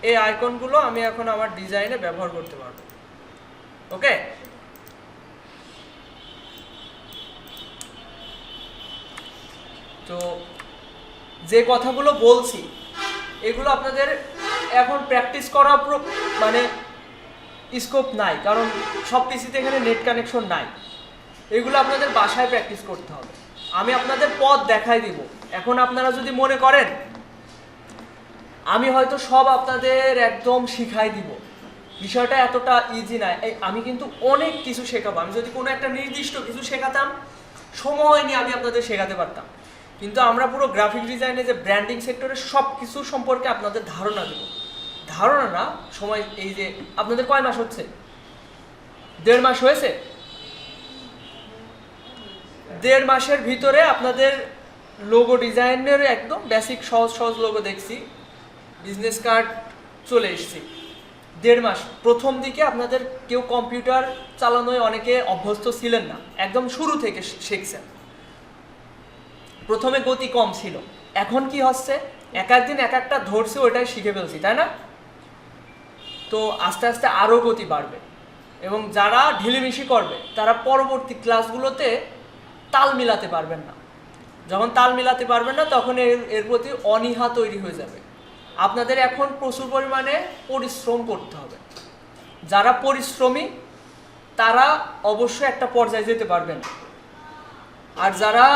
এই আইকনগুলো আমি এখন আমার ডিজাইনে ব্যবহার করতে পারবো। ওকে, তো যে কথাগুলো বলছি এগুলো আপনাদের এখন প্র্যাকটিস করা মানে স্কোপ নাই, কারণ সব পিসিতে এখানে নেট কানেকশন নাই। এগুলো আপনাদের বাসায় প্র্যাকটিস করতে হবে। আমি আপনাদের পথ দেখাই দিব। এখন আপনারা যদি মনে করেন আমি হয়তো সব আপনাদের একদম শিখাই দিব, বিষয়টা এতটা ইজি নয়। আমি কিন্তু অনেক কিছু শেখাবো। আমি যদি কোনো একটা নির্দিষ্ট কিছু শেখাতাম, সময় নিয়ে আমি আপনাদের শেখাতে পারতাম, কিন্তু আমরা পুরো গ্রাফিক ডিজাইনে যে ব্র্যান্ডিং সেক্টরের সব কিছু সম্পর্কে আপনাদের ধারণা দেব। ধারণা না, সময়। এই যে আপনাদের কয় মাস হচ্ছে? 1.5 মাস হয়েছে। 1.5 মাসের ভিতরে আপনাদের লোগো ডিজাইনের একদম বেসিক সহজ লোগো দেখছি, বিজনেস কার্ড চলে এসেছি। 1.5 মাস। প্রথম দিকে আপনাদের কেউ কম্পিউটার চালানোয় অনেকে অভ্যস্ত ছিলেন না, একদম শুরু থেকে শিখছেন। প্রথমে গতি কম ছিল, এখন কি হচ্ছে, এক একদিন এক একটা ধরছে, ওইটাই শিখে ফেলছি, তাই না? তো আস্তে আস্তে আরও গতি বাড়বে, এবং যারা ঢিলিমিশি করবে তারা পরবর্তী ক্লাসগুলোতে তাল মিলাতে পারবেন না। যখন তাল মিলাতে পারবেন না, তখন এর প্রতি অনীহা তৈরি হয়ে যাবে। আপনাদের এখন প্রচুর পরিমাণে পরিশ্রম করতে হবে। যারা পরিশ্রমী তারা অবশ্যই একটা পর্যায়ে যেতে পারবেন, আর যারা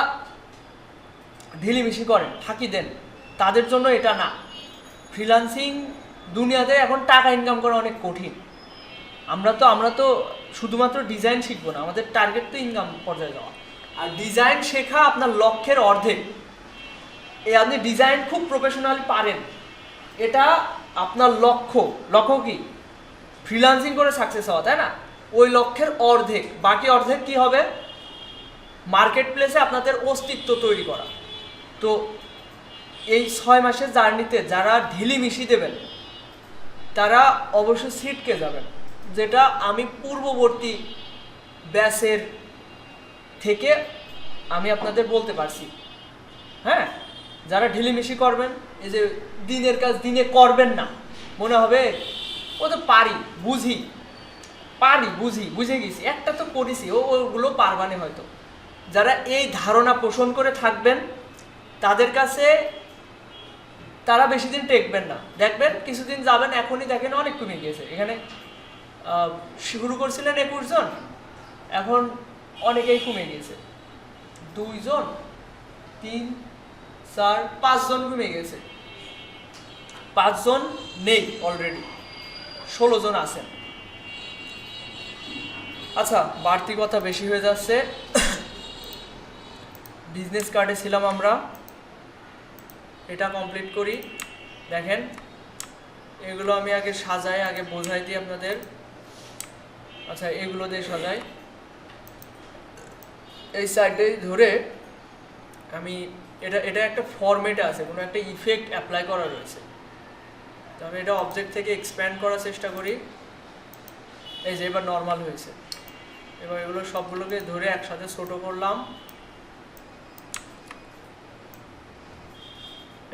ঢিলিমিশি করেন, ফাঁকি দেন, তাদের জন্য এটা না। ফ্রিল্যান্সিং দুনিয়াতে এখন টাকা ইনকাম করা অনেক কঠিন। আমরা তো শুধুমাত্র ডিজাইন শিখবো না, আমাদের টার্গেট তো ইনকাম পর্যায়ে যাওয়া। আর ডিজাইন শেখা আপনার লক্ষ্যের অর্ধেক। আপনি ডিজাইন খুব প্রফেশনালি পারেন, এটা আপনার লক্ষ্য কি? ফ্রিল্যান্সিং করে সাকসেস হওয়া, তাই না? ওই লক্ষ্যের অর্ধেক। বাকি অর্ধেক কি হবে? মার্কেট প্লেসে আপনাদের অস্তিত্ব তৈরি করা। তো এই 6 মাসের জার্নিতে যারা ঢিলিমিশি দেবেন তারা অবশ্যই ছিটকে যাবেন, যেটা আমি পূর্ববর্তী ব্যাচের থেকে আমি আপনাদের বলতে পারছি। হ্যাঁ, যারা ঢিলিমিশি করবেন, এই যে দিনের কাজ দিনে করবেন না, মনে হবে ও তো বুঝে গেছি, একটা তো করেছি, ওগুলো পারবানে হয়তো। যারা এই ধারণা পোষণ করে থাকবেন তাদের কাছে তারা বেশি দিন টেকবেন না। দেখবেন কিছুদিন যাবেন, এখনই দেখেন অনেক কমে গিয়েছে। এখানে শুরু করছিলেন 21 জন, এখন অনেকেই কমে গিয়েছে, 2 জন, 3, 4, 5 জন কমে গেছে। 5 জন নেই, অলরেডি 16 জন আছেন। আচ্ছা, বাড়তি কথা বেশি হয়ে যাচ্ছে। বিজনেস কার্ডে ছিলাম আমরা, এটা কমপ্লিট করি। দেখেন এগুলো আমি আগে সাজাই, আগে বোঝাই দিই আপনাদের। আচ্ছা এগুলো দিয়ে সাজাই, এই সাইডে ধরে আমি এটা একটা ফরম্যাটে আছে, কোনো একটা ইফেক্ট অ্যাপ্লাই করা রয়েছে। তো আমি এটা অবজেক্ট থেকে এক্সপ্যান্ড করার চেষ্টা করি। এই যে এবার নর্মাল হয়েছে। এবার এগুলো সবগুলোকে ধরে একসাথে ছোট করলাম,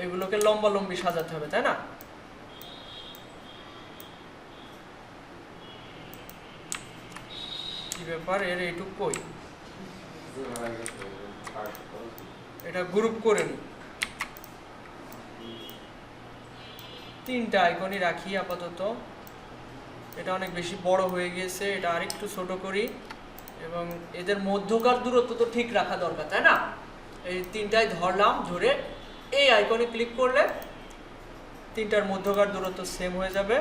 এগুলোকে লম্বা লম্বি সাজাতে হবে, তাই না? কি ব্যাপার, এর এইটুক কই, এটা গ্রুপ করে নি। তিনটা আইকনই রাখি আপাতত। এটা অনেক বেশি বড় হয়ে গিয়েছে, এটা আরেকটু ছোট করি। এবং এদের মধ্যকার দূরত্ব তো ঠিক রাখা দরকার, তাই না? এই তিনটায় ধরলাম, ধরে এই আইকনে ক্লিক করলে তিনটার মধ্যকার দূরত্ব সেম হয়ে যাবে।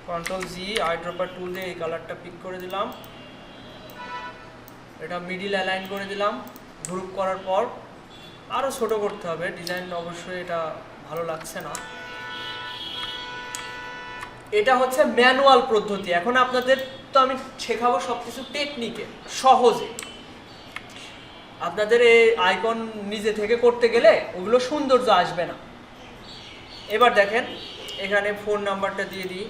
Ctrl+G আইড্রপার টুল দিয়ে এই কালারটা পিক করে দিলাম, এটা মিডিল অ্যালাইন করে দিলাম। গ্রুপ করার পর আরও ছোট করতে হবে, ডিজাইন অবশ্যই এটা ভালো লাগছে না। এটা হচ্ছে ম্যানুয়াল পদ্ধতি। এখন আপনাদের তো আমি শেখাবো সবকিছু টেকনিকে, সহজে। আপনাদের এই আইকন নিজে থেকে করতে গেলে ওগুলো সৌন্দর্য আসবে না। এবার দেখেন এখানে ফোন নাম্বারটা দিয়ে দিই।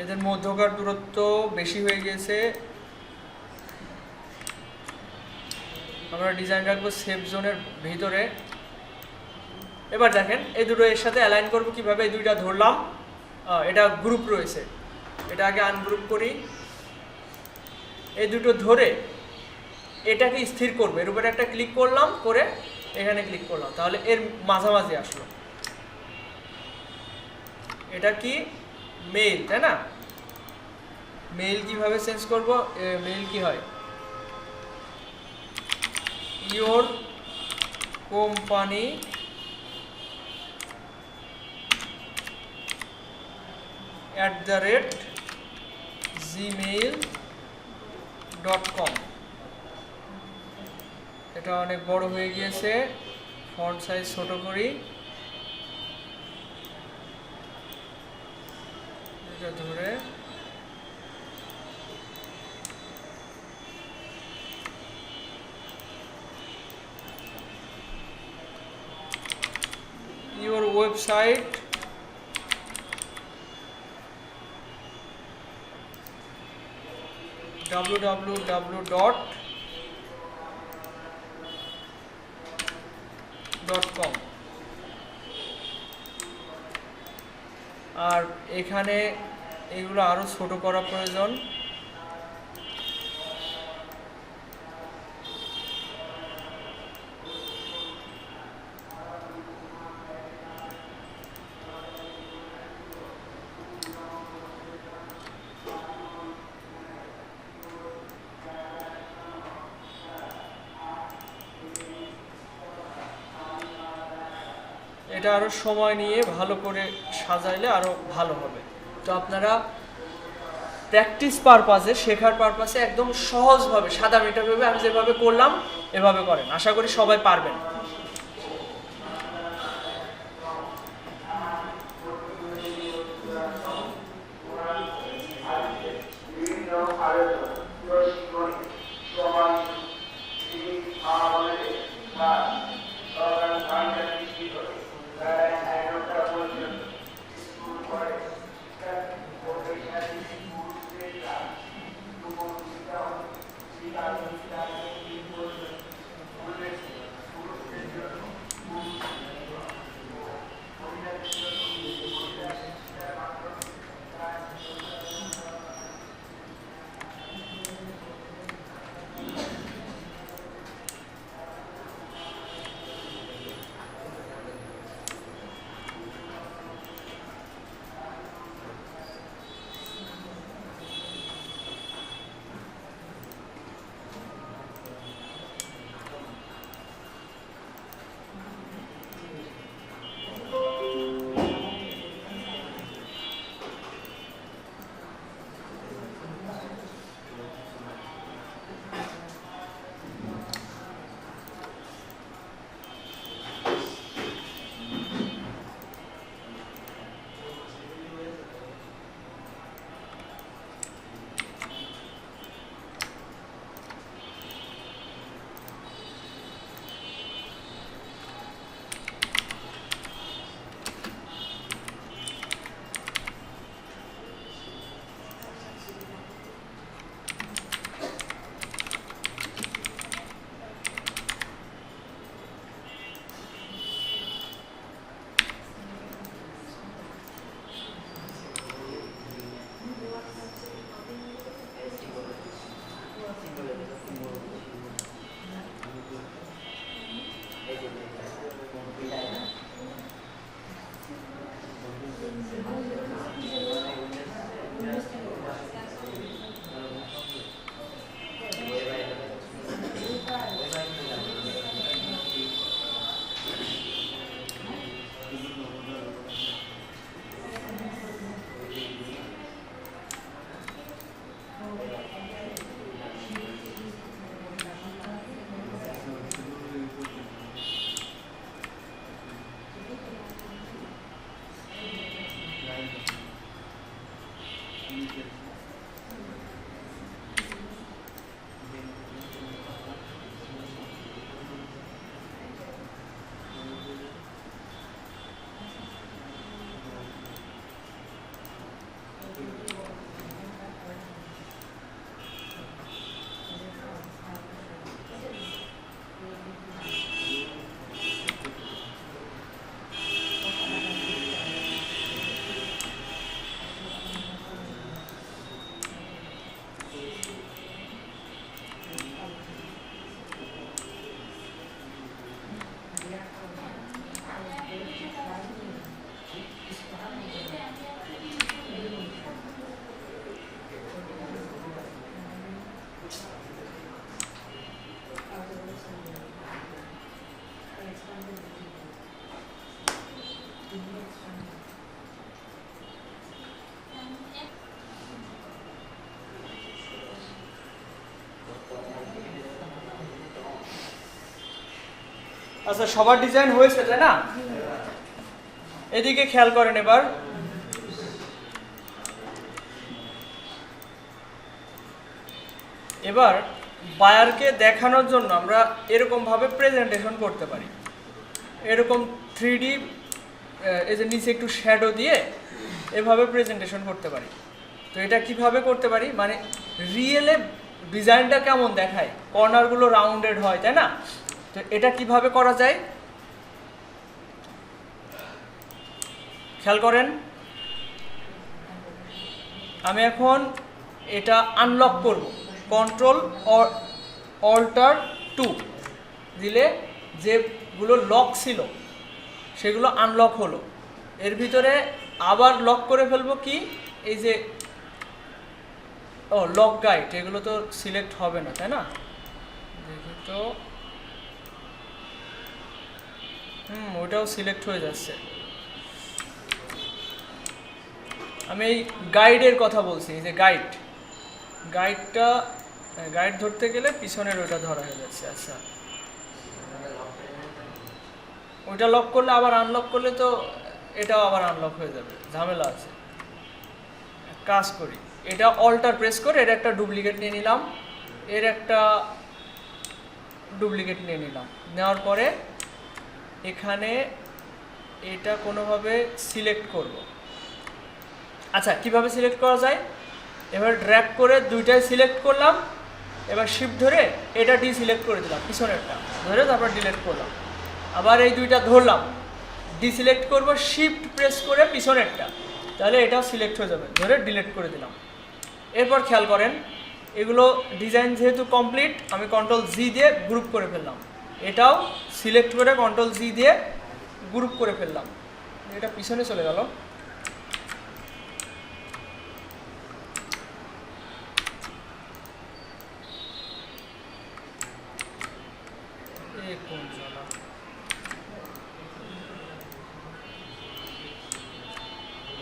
এদের মধ্যকার দূরত্ব বেশি হয়ে গেছে, আমরা ডিজাইন রাখবো সেফ জোনের ভিতরে। এবার দেখেন এই দুটো এর সাথে অ্যালাইন করবো কিভাবে। এই দুইটা ধরলাম, এটা গ্রুপ রয়েছে, এটা আগে আনগ্রুপ করি। এই দুটো ধরে এটাকে স্থির করবো, এর উপরে একটা ক্লিক করলাম, করে এখানে ক্লিক করলাম, তাহলে এর মাঝামাঝি আসলো। এটা কি মেইল, তাই না? মেইল কিভাবে চেঞ্জ করব? মেইল কি হয়, ইওর কোম্পানি @gmail.com। এটা অনেক বড় হয়ে গিয়েছে, ফন্ট সাইজ ছোট করি। এটা ধরে your website www.com। আর এখানে এগুলো আরো ছোট করা প্রয়োজন। এটা আরো সময় নিয়ে ভালো করে সাজাইলে আরো ভালো হবে। তো আপনারা প্র্যাকটিস পারপাসে, শেখার পারপাসে একদম সহজভাবে সাদা মেটাভাবে আমি যেভাবে করলাম এভাবে করেন, আশা করি সবাই পারবেন। আচ্ছা, সবার ডিজাইন হয়েছে তাই না? এদিকে খেয়াল করেন এবার। এবার বায়ারকে দেখানোর জন্য আমরা এরকম ভাবে প্রেজেন্টেশন করতে পারি। এরকম 3D এই যে নিচে একটু শ্যাডো দিয়ে এভাবে প্রেজেন্টেশন করতে পারি। তো এটা কিভাবে করতে পারি, মানে রিয়েলে ডিজাইনটা কেমন দেখায়, কর্নারগুলো রাউন্ডেড হয় তাই না? তো এটা কিভাবে করা যায় খেয়াল করেন। আমি এখন এটা আনলক করব, কন্ট্রোল অল্টার 2 দিলে যেগুলো লক ছিল সেগুলো আনলক হলো। এর ভিতরে আবার লক করে ফেলবো কি, এই যে লক গাইড, এগুলো তো সিলেক্ট হবে না তাই না? দেখি তো, ওইটাও সিলেক্ট হয়ে যাচ্ছে। আমি এই গাইডের কথা বলছি, এই যে গাইড ধরতে গেলে পিছনের ওইটা ধরা হয়ে যাচ্ছে। আচ্ছা, ওইটা লক করলে আবার আনলক করলে তো এটাও আবার আনলক হয়ে যাবে, ঝামেলা আছে। কাজ করি, এটা অল্টার প্রেস করে এর একটা ডুপ্লিকেট নিয়ে নিলাম, এর একটা ডুপ্লিকেট নিয়ে নিলাম। নেওয়ার পরে এখানে এটা কোনোভাবে সিলেক্ট করব। আচ্ছা, কিভাবে সিলেক্ট করা যায়, এবার ড্র্যাগ করে দুইটাই সিলেক্ট করলাম, এবার শিফট ধরে এটা ডিসিলেক্ট করে দিলাম, পিছনেরটা ধরে তারপর ডিলিট করলাম। আবার এই দুইটা ধরলাম, ডিসিলেক্ট করব, শিফট প্রেস করে পিছনেরটা, তাহলে এটাও সিলেক্ট হয়ে যাবে, ধরে ডিলিট করে দিলাম। এরপর খেয়াল করেন, এগুলো ডিজাইন যেহেতু কমপ্লিট, আমি কন্ট্রোল-G দিয়ে গ্রুপ করে ফেললাম। এটাও সিলেক্ট করে কন্ট্রোল-G দিয়ে গ্রুপ করে ফেললাম। এটা পিছনে চলে গেল।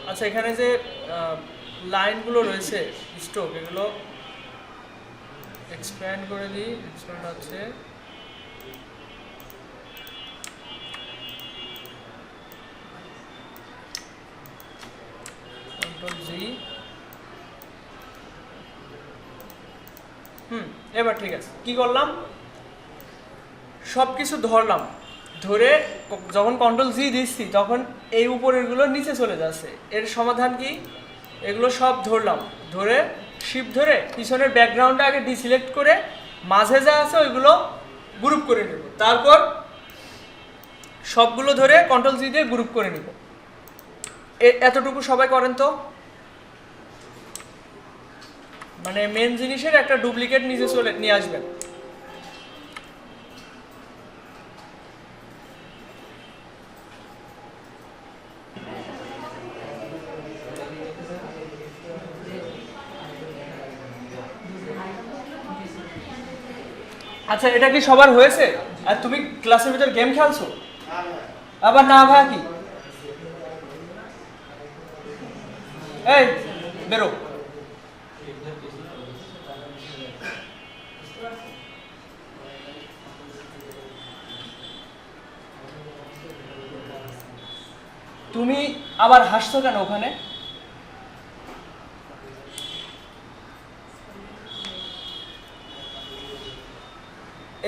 আচ্ছা, এখানে যে লাইনগুলো রয়েছে স্ট্রোক, এগুলো এক্সপ্যান্ড করে দিই। এক্সপ্যান্ড আছে, কন্ট্রোল-G। এবার ঠিক আছে, কি করলাম, সব কিছু ধরলাম, ধরে যখন কন্ট্রোল-G দিচ্ছি তখন এই উপরেরগুলো নিচে চলে যাচ্ছে। এর সমাধান কি, এগুলো সব ধরলাম, ধরে শিফট ধরে পিছনের ব্যাকগ্রাউন্ডটা আগে ডিসিলেক্ট করে মাঝে যা আছে ওইগুলো গ্রুপ করে নেব, তারপর সবগুলো ধরে কন্ট্রোল-G দিয়ে গ্রুপ করে নেব। এতটুকু সবাই করেন তো, মানে মেন জিনিসের একটা ডুপ্লিকেট নিচে চলে নিয়ে আসবেন। আচ্ছা, এটা কি সবার হয়েছে? আর তুমি ক্লাসের ভিতর গেম খেলছো? আবার না ভাই, কি এই বেরো। তুমি আবার হাসছো কেন ওখানে?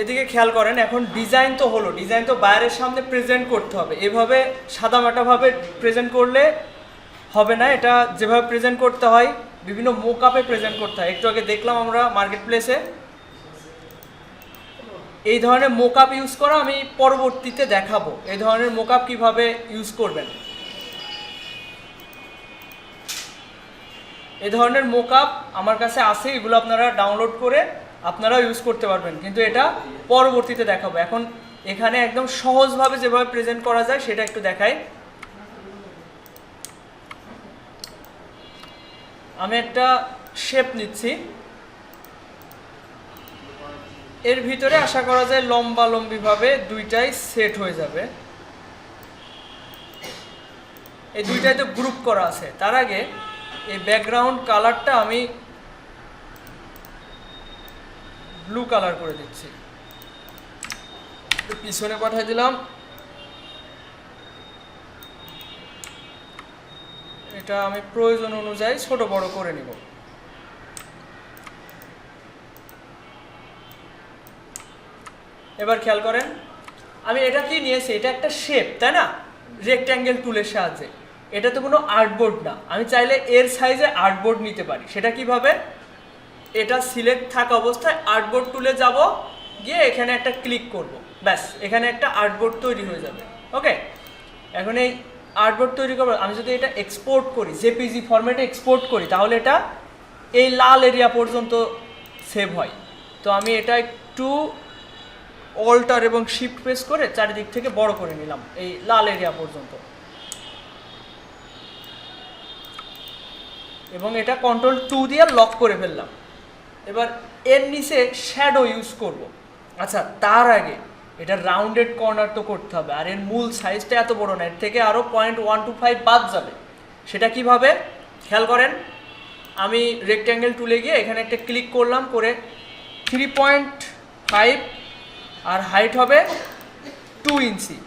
এদিকে খেয়াল করেন, এখন ডিজাইন তো হলো, ডিজাইন তো বাইরের সামনে প্রেজেন্ট করতে হবে। এভাবে সাদামাটাভাবে প্রেজেন্ট করলে হবে না, এটা যেভাবে প্রেজেন্ট করতে হয় বিভিন্ন মোকআপে প্রেজেন্ট করতে হয়। একটু আগে দেখলাম আমরা মার্কেট প্লেসে, এই ধরনের মোকআপ ইউজ করা আমি পরবর্তীতে দেখাবো, এই ধরনের মোকআপ কিভাবে ইউজ করবেন। এই ধরনের মোকআপ আমার কাছে আছে, এগুলো আপনারা ডাউনলোড করে আপনারাও ইউজ করতে পারবেন, কিন্তু এটা পরবর্তীতে দেখাবো। এখন এখানে একদম সহজভাবে যেভাবে প্রেজেন্ট করা যায় সেটা একটু দেখাই। আমি একটা শেপ নিচ্ছি, এর ভিতরে আশা করা যায় লম্বালম্বিভাবে দুইটাই সেট হয়ে যাবে। এই দুইটাই তো গ্রুপ করা আছে। তার আগে এই ব্যাকগ্রাউন্ড কালারটা আমি ব্লু কালার করে দিচ্ছি। পিছনে পাঠিয়ে দিলাম। এটা আমি প্রয়োজন অনুযায়ী ছোট বড় করে নিব। এবার খেয়াল করেন, আমি এটা কি নিয়েছি, এটা একটা শেপ, তাই না, রেক্ট্যাঙ্গেল টুলের সাহায্যে। এটা তো কোনো আর্টবোর্ড না, আমি চাইলে এর সাইজে আর্টবোর্ড নিতে পারি। সেটা কিভাবে, এটা সিলেক্ট থাকা অবস্থায় আর্টবোর্ড টুলে যাব, গিয়ে এখানে একটা ক্লিক করব, ব্যাস এখানে একটা আর্টবোর্ড তৈরি হয়ে যাবে। ওকে, এখন এই আর্টবোর্ড তৈরি করবো, আমি যদি এটা এক্সপোর্ট করি, জেপিজি ফরম্যাটে এক্সপোর্ট করি, তাহলে এটা এই লাল এরিয়া পর্যন্ত সেভ হয়। তো আমি এটা একটু অল্টার এবং শিফট প্রেস করে চারিদিক থেকে বড় করে নিলাম এই লাল এরিয়া পর্যন্ত, এবং এটা Ctrl+2 দিয়ে লক করে ফেললাম। এবার এর নিচে শ্যাডো ইউজ করব। আচ্ছা, তার আগে এটা রাউন্ডেড কর্নার তো করতে হবে, আর এর মূল সাইজটা এত বড় না, এর থেকে আরও 0.125 বাদ যাবে। সেটা কিভাবে, খেয়াল করেন, আমি রেক্ট্যাঙ্গেল টুলে গিয়ে এখানে একটা ক্লিক করলাম, করে 3.5 আর হাইট হবে 2 ইঞ্চি।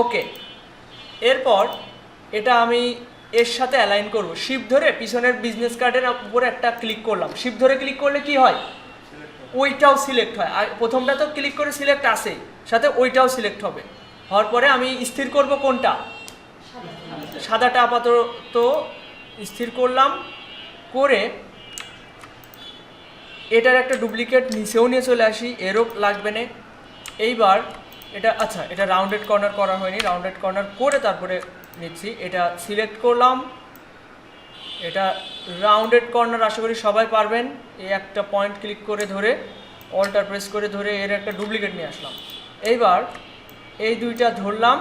ওকে, এরপর এটা আমি এর সাথে অ্যালাইন করব। শিফট ধরে পিছনের বিজনেস কার্ডের উপরে একটা ক্লিক করলাম, শিফট ধরে ক্লিক করলে কি হয়, ওইটাও সিলেক্ট হয়। আর প্রথমটা তো ক্লিক করে সিলেক্ট আসেই, সাথে ওইটাও সিলেক্ট হবে। হওয়ার পরে আমি স্থির করব কোনটা, সাদাটা আপাতত স্থির করলাম, করে এটার একটা ডুপ্লিকেট নিচেও নিয়ে চলে আসি, এরও লাগবে না। এইবার এটা, আচ্ছা এটা রাউন্ডেড কর্নার করা হয়নি, রাউন্ডেড কর্নার করে তারপরে নিচ্ছি। এটা সিলেক্ট করলাম, এটা রাউন্ডেড কর্নার আশা করি সবাই পারবেন। এই একটা পয়েন্ট ক্লিক করে ধরে অল্টার প্রেস করে ধরে এর একটা ডুপ্লিকেট নিয়ে আসলাম। এইবার এই দুইটা ধরলাম,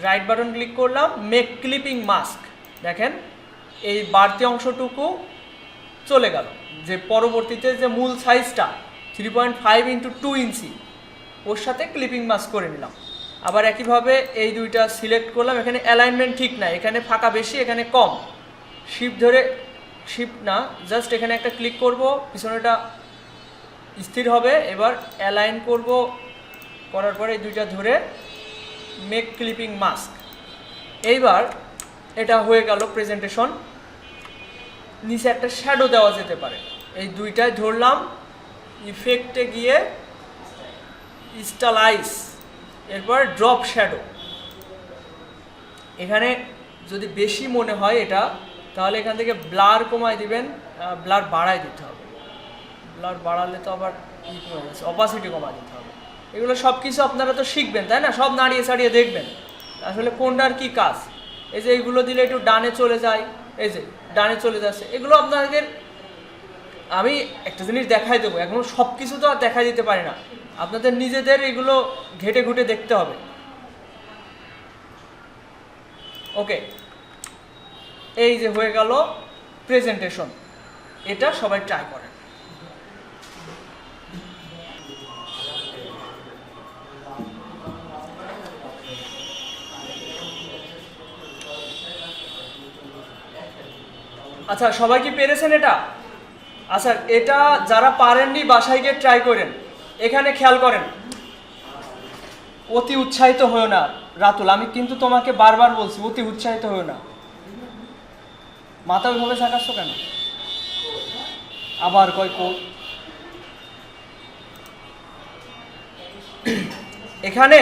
রাইট বাটন ক্লিক করলাম, মেক ক্লিপিং মাস্ক। দেখেন এই বাড়তি অংশটুকু চলে গেল, যে পরবর্তীতে যে মূল সাইজটা 3.5 × 2 ইঞ্চি, ওর সাথে ক্লিপিং মাস্ক করে নিলাম। আবার একইভাবে এই দুইটা সিলেক্ট করলাম, এখানে অ্যালাইনমেন্ট ঠিক না, এখানে ফাঁকা বেশি এখানে কম, শিফট ধরে, শিফট না জাস্ট এখানে একটা ক্লিক করব, পিছনেটা স্থির হবে। এবার অ্যালাইন করব, করার পরে এই দুইটা ধরে মেক ক্লিপিং মাস্ক। এইবার এটা হয়ে গেল প্রেজেন্টেশন। নিচে একটা শ্যাডো দেওয়া যেতে পারে, এই দুইটাই ধরলাম, ইফেক্টে গিয়ে স্টাইলাইজ, এরপর ড্রপ শ্যাডো। এখানে যদি বেশি মনে হয় এটা, তাহলে এখান থেকে ব্লার কমায় দিবেন, ব্লার বাড়ায় দিতে হবে, ব্লার বাড়ালে তো আবার ই কমে যাচ্ছে, অপাসিটি কমায় দিতে হবে। এগুলো সব কিছু আপনারা তো শিখবেন, তাই না, সব নাড়িয়ে ছাড়িয়ে দেখবেন আসলে কোনটার কি কাজ। এই যে এইগুলো দিলে একটু ডানে চলে যায়, এই যে ডানে চলে যাচ্ছে, এগুলো আপনাদের আমি একটা জিনিস দেখাই দেবো, এখন সব কিছু তো আর দেখাই দিতে পারি না, আপনাদের নিজেদের এগুলো ঘেটে ঘুটে দেখতে হবে। ওকে, এই যে হয়ে গেল প্রেজেন্টেশন, এটা সবাই ট্রাই করেন। আচ্ছা, সবাই কি পেরেছেন এটা? আচ্ছা, এটা যারা পারেননি বাসায় গিয়ে ট্রাই করেন। এখানে খেয়াল করেন, অতি উৎসাহিত হয়েও না রাতুল, আমি কিন্তু তোমাকে বারবার বলছি অতি উৎসাহিত হয়েও না। মাথা ওইভাবে ঝাঁকাচ্ছ কেন? আবার কয় কো, এখানে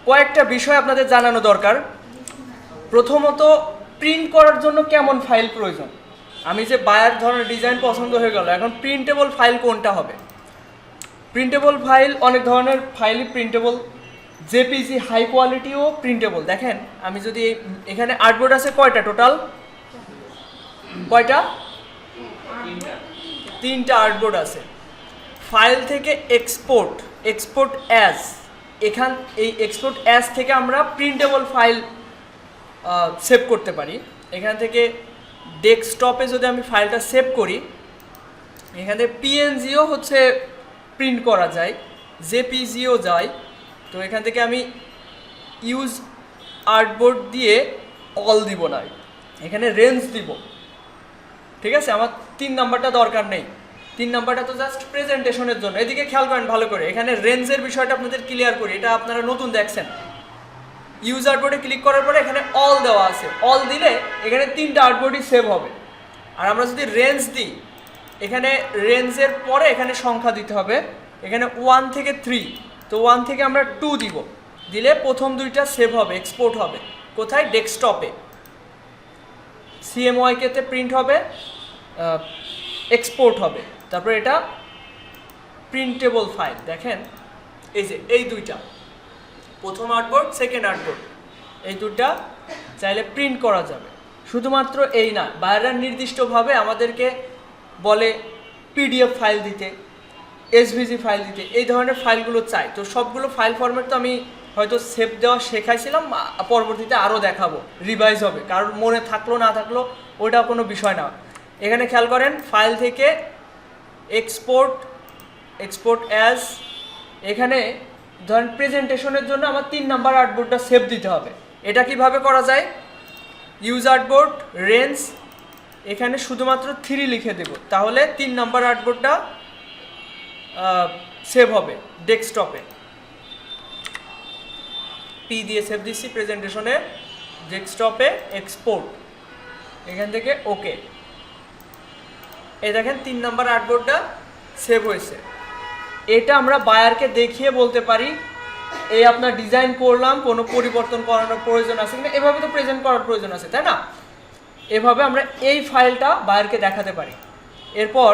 কয়েকটা বিষয় আপনাদের জানানো দরকার। প্রথমত, প্রিন্ট করার জন্য কেমন ফাইল প্রয়োজন। আমি যে বায়ার ধরনের ডিজাইন পছন্দ হয়ে গেল, এখন প্রিন্টেবল ফাইল কোনটা হবে। প্রিন্টেবল ফাইল, অনেক ধরনের ফাইলই প্রিন্টেবল, জেপিজি হাই কোয়ালিটিও প্রিন্টেবল। দেখেন আমি যদি এখানে আর্টবোর্ড আছে কয়টা টোটাল, কয়টা, 3টা আর্টবোর্ড আছে। ফাইল থেকে এক্সপোর্ট, এক্সপোর্ট অ্যাজ, এই এক্সপোর্ট অ্যাজ থেকে আমরা প্রিন্টেবল ফাইল সেভ করতে পারি। এখান থেকে ডেস্কটপে যদি আমি ফাইলটা সেভ করি, এখানে পিএনজিও হচ্ছে প্রিন্ট করা যায়, জেপিজিও যায়। তো এখান থেকে আমি ইউজ আর্টবোর্ড দিয়ে অল দিব না, এখানে রেঞ্জ দিব, ঠিক আছে, আমার 3 নাম্বারটা দরকার নেই। 3 নাম্বারটা তো জাস্ট প্রেজেন্টেশনের জন্য। এদিকে খেয়াল করেন ভালো করে, এখানে রেঞ্জের বিষয়টা আপনাদের ক্লিয়ার করি, এটা আপনারা নতুন দেখছেন। ইউজ আর্টবোর্ডে ক্লিক করার পরে এখানে অল দেওয়া আছে, অল দিলে এখানে 3টা আর্টবোর্ডই সেভ হবে। আর আমরা যদি রেঞ্জ দিই, এখানে রেঞ্জের পরে এখানে সংখ্যা দিতে হবে, এখানে 1 থেকে 3, তো 1 থেকে আমরা 2 দিব, দিলে প্রথম 2টা সেভ হবে, এক্সপোর্ট হবে। কোথায়? ডেস্কটপে। CMYK-তে প্রিন্ট হবে, এক্সপোর্ট হবে, তারপর এটা প্রিন্টেবল ফাইল। দেখেন এই যে এই 2টা, প্রথম আর্টবোর্ড, সেকেন্ড আর্টবোর্ড, এই 2টা চাইলে প্রিন্ট করা যাবে। শুধুমাত্র এই না, বাইরের নির্দিষ্টভাবে আমাদেরকে বলে PDF ফাইল দিতে, SVG ফাইল দিতে, এই ধরনের ফাইলগুলো চাই। তো সবগুলো ফাইল ফরম্যাট তো আমি হয়তো সেভ দেওয়া শেখাইছিলাম, পরবর্তীতে আরও দেখাবো, রিভাইজ হবে, কারণ মনে থাকলো না থাকলো ওটা কোনো বিষয় না। এখানে খেয়াল করেন, ফাইল থেকে এক্সপোর্ট অ্যাজ, এখানে ধরেন প্রেজেন্টেশনের জন্য আমার 3 নাম্বার আর্টবোর্ডটা সেভ দিতে হবে। এটা কিভাবে করা যায়? ইউজ আর্টবোর্ড, রেঞ্জ, এখানে শুধুমাত্র 3 লিখে দেব, তাহলে 3 নাম্বার আর্টবোর্ডটা সেভ হবে ডেস্কটপে। P দিয়ে সেভ দিচ্ছি প্রেজেন্টেশনে, ডেস্কটপে এক্সপোর্ট, এখান থেকে ওকে। এই দেখেন 3 নাম্বার আর্টবোর্ডটা সেভ হয়েছে। এটা আমরা বায়ারকে দেখিয়ে বলতে পারি, এই আপনার ডিজাইন করলাম, কোনো পরিবর্তন করানোর প্রয়োজন আছে কিনা, এভাবে তো প্রেজেন্ট করার প্রয়োজন আছে, তাই না? এভাবে আমরা এই ফাইলটা বায়ারকে দেখাতে পারি। এরপর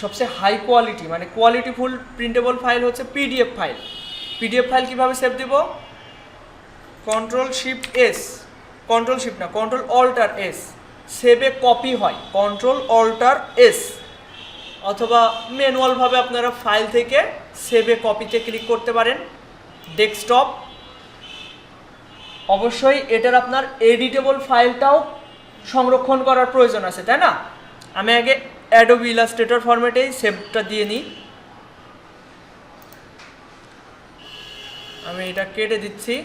সবচেয়ে হাই কোয়ালিটি মানে কোয়ালিটিফুল প্রিন্টেবল ফাইল হচ্ছে PDF ফাইল। PDF ফাইল কীভাবে সেভ দিব? Ctrl+Shift+S, Ctrl+Alt+S, সেভে কপি হয় Ctrl+Alt+S, অথবা ম্যানুয়ালভাবে আপনারা ফাইল থেকে সেভে কপিতে ক্লিক করতে পারেন। ডেস্কটপ, অবশ্যই এটার আপনার এডিটেবল ফাইলটাও সংরক্ষণ করার প্রয়োজন আছে, তাই না? আমি আগে অ্যাডোবি ইলাস্ট্রেটর ফরম্যাটেই সেভটা দিয়ে নিই। আমি এটা কেটে দিচ্ছি।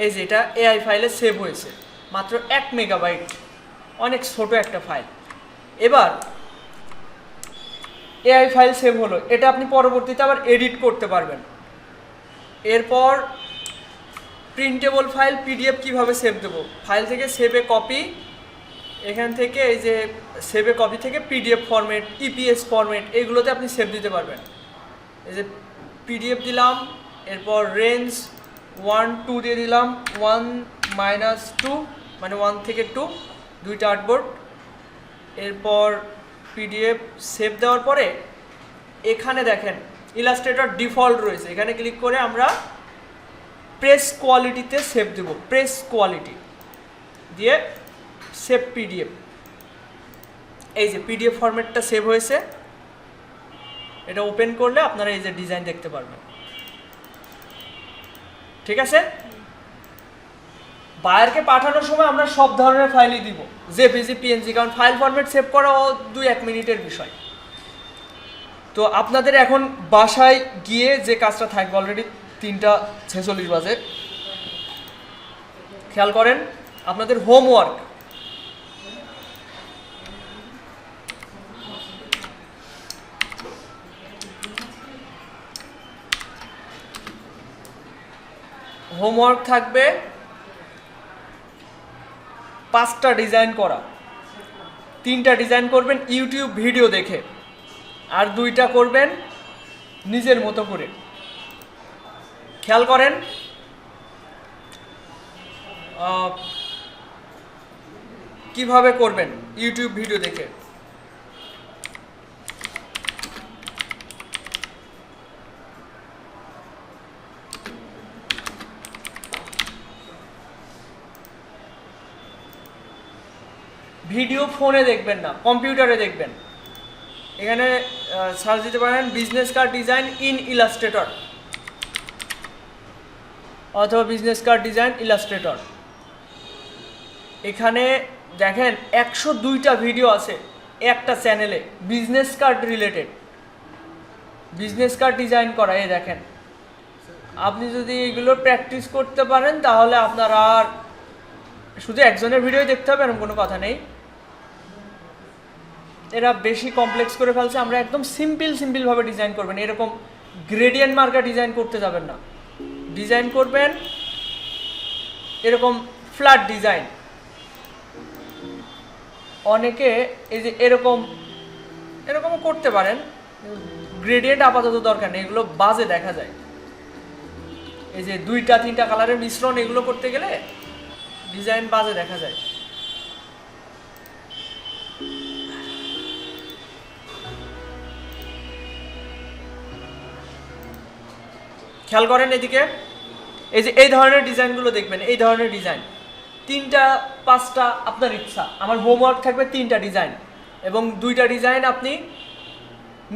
এই যে এটা AI ফাইলে সেভ হয়েছে, মাত্র 1 মেগাবাইট, অনেক ছোট একটা ফাইল। এবার AI ফাইল সেভ হলো, এটা আপনি পরবর্তীতে আবার এডিট করতে পারবেন। এরপর প্রিন্টেবল ফাইল PDF কিভাবে সেভ দেবো? ফাইল থেকে সেভে কপি, এখান থেকে এই যে সেভে কপি থেকে PDF ফরম্যাট, EPS ফরম্যাট, এইগুলোতে আপনি সেভ দিতে পারবেন। এই যে PDF দিলাম, এরপর রেঞ্জ 1 2 দিয়ে দিলাম, 1-2 মানে 1 থেকে 2, 2টা আর্টবোর্ড। এরপর PDF সেভ দেওয়ার পরে এখানে দেখেন ইলাস্ট্রেটর ডিফল্ট রয়েছে, এখানে ক্লিক করে আমরা প্রেস কোয়ালিটিতে সেভ দেব। প্রেস কোয়ালিটি দিয়ে সেভ PDF, এই যে PDF ফরম্যাটটা সেভ হয়েছে। এটা ওপেন করলে আপনারা এই যে ডিজাইন দেখতে পারবেন। ঠিক আছে? বায়ারকে পাঠানোর সময় আমরা সব ধরনের ফাইলই দিব, JPG, PNG, কারণ ফাইল ফরম্যাট সেভ করা 2-1 মিনিটের বিষয়। তো আপনাদের এখন বাসায় গিয়ে যে কাজটা থাকবে, অলরেডি 3:46 বাজে, খেয়াল করেন আপনাদের হোমওয়ার্ক। হোমওয়ার্ক থাকবে 5টা ডিজাইন করা। 3টা ডিজাইন করবেন ইউটিউব ভিডিও দেখে, আর 2টা করবেন নিজের মতো করে। খেয়াল করেন কিভাবে করবেন ইউটিউব ভিডিও দেখে। ভিডিও ফোনে দেখবেন না, কম্পিউটারে দেখবেন। এখানে সার্চ দিতে পারেন business card design in Illustrator অথবা বিজনেস কার্ড ডিজাইন ইলাস্ট্রেটর। এখানে দেখেন 102টা ভিডিও আছে একটা চ্যানেলে, business card related, business card design করা। এই দেখেন, আপনি যদি এগুলো প্র্যাকটিস করতে পারেন তাহলে আপনার আর শুধু একজনের ভিডিও দেখতে হবে এরকম কোনো কথা নেই, এরা বেশি কমপ্লেক্স করে ফেলছে। আমরা একদম সিম্পলভাবে ডিজাইন করবেন, এরকম গ্রেডিয়েন্ট মার্কা ডিজাইন করতে যাবেন না, ডিজাইন করবেন এরকম ফ্ল্যাট ডিজাইন। অনেকে এই যে এরকমও করতে পারেন, গ্রেডিয়েন্ট আপাতত দরকার নেই, এগুলো বাজে দেখা যায়। এই যে 2-3টা কালারের মিশ্রণ, এগুলো করতে গেলে ডিজাইন বাজে দেখা যায়। খেয়াল করেন এদিকে, এই যে এই ধরনের ডিজাইনগুলো দেখবেন, এই ধরনের ডিজাইন 3টা 5টা আপনার ইচ্ছা। আমার হোমওয়ার্ক থাকবে 3টা ডিজাইন, এবং 2টা ডিজাইন আপনি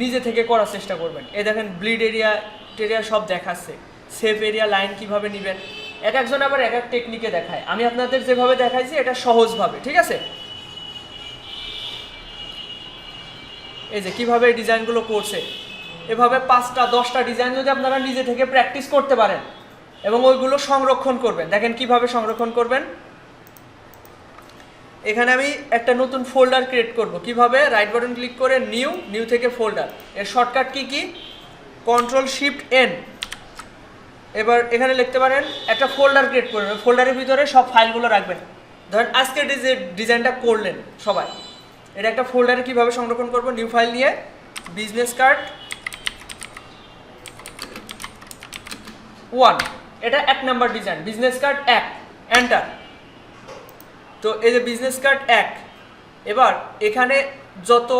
নিজে থেকে করার চেষ্টা করবেন। এই দেখেন ব্লিড এরিয়া সব দেখাচ্ছে, সেফ এরিয়া লাইন কিভাবে নেবেন। এক একজন আবার এক এক টেকনিকে দেখায়, আমি আপনাদের যেভাবে দেখাইছি এটা সহজভাবে, ঠিক আছে? এই যে কিভাবে এই ডিজাইনগুলো করছে, এভাবে 5টা 10টা ডিজাইন যদি আপনারা নিজে থেকে প্র্যাকটিস করতে পারেন এবং ওইগুলো সংরক্ষণ করবেন। দেখেন কিভাবে সংরক্ষণ করবেন। এখানে আমি একটা নতুন ফোল্ডার ক্রিয়েট করব। কিভাবে? রাইট বাটন ক্লিক করে নিউ থেকে ফোল্ডার। এর শর্টকাট কি Ctrl+Shift+N। এবার এখানে লিখতে পারেন একটা ফোল্ডার ক্রিয়েট করবেন, ফোল্ডারের ভিতরে সব ফাইলগুলো রাখবেন। ধরেন আজকে ডিজাইনটা করলেন সবাই, এটা একটা ফোল্ডারে কিভাবে সংরক্ষণ করব, নিউ ফাইল নিয়ে বিজনেস কার্ড 1, এটা 1 number design, business card 1, enter. তো এই যে বিজনেস কার্ড 1, এবার এখানে যত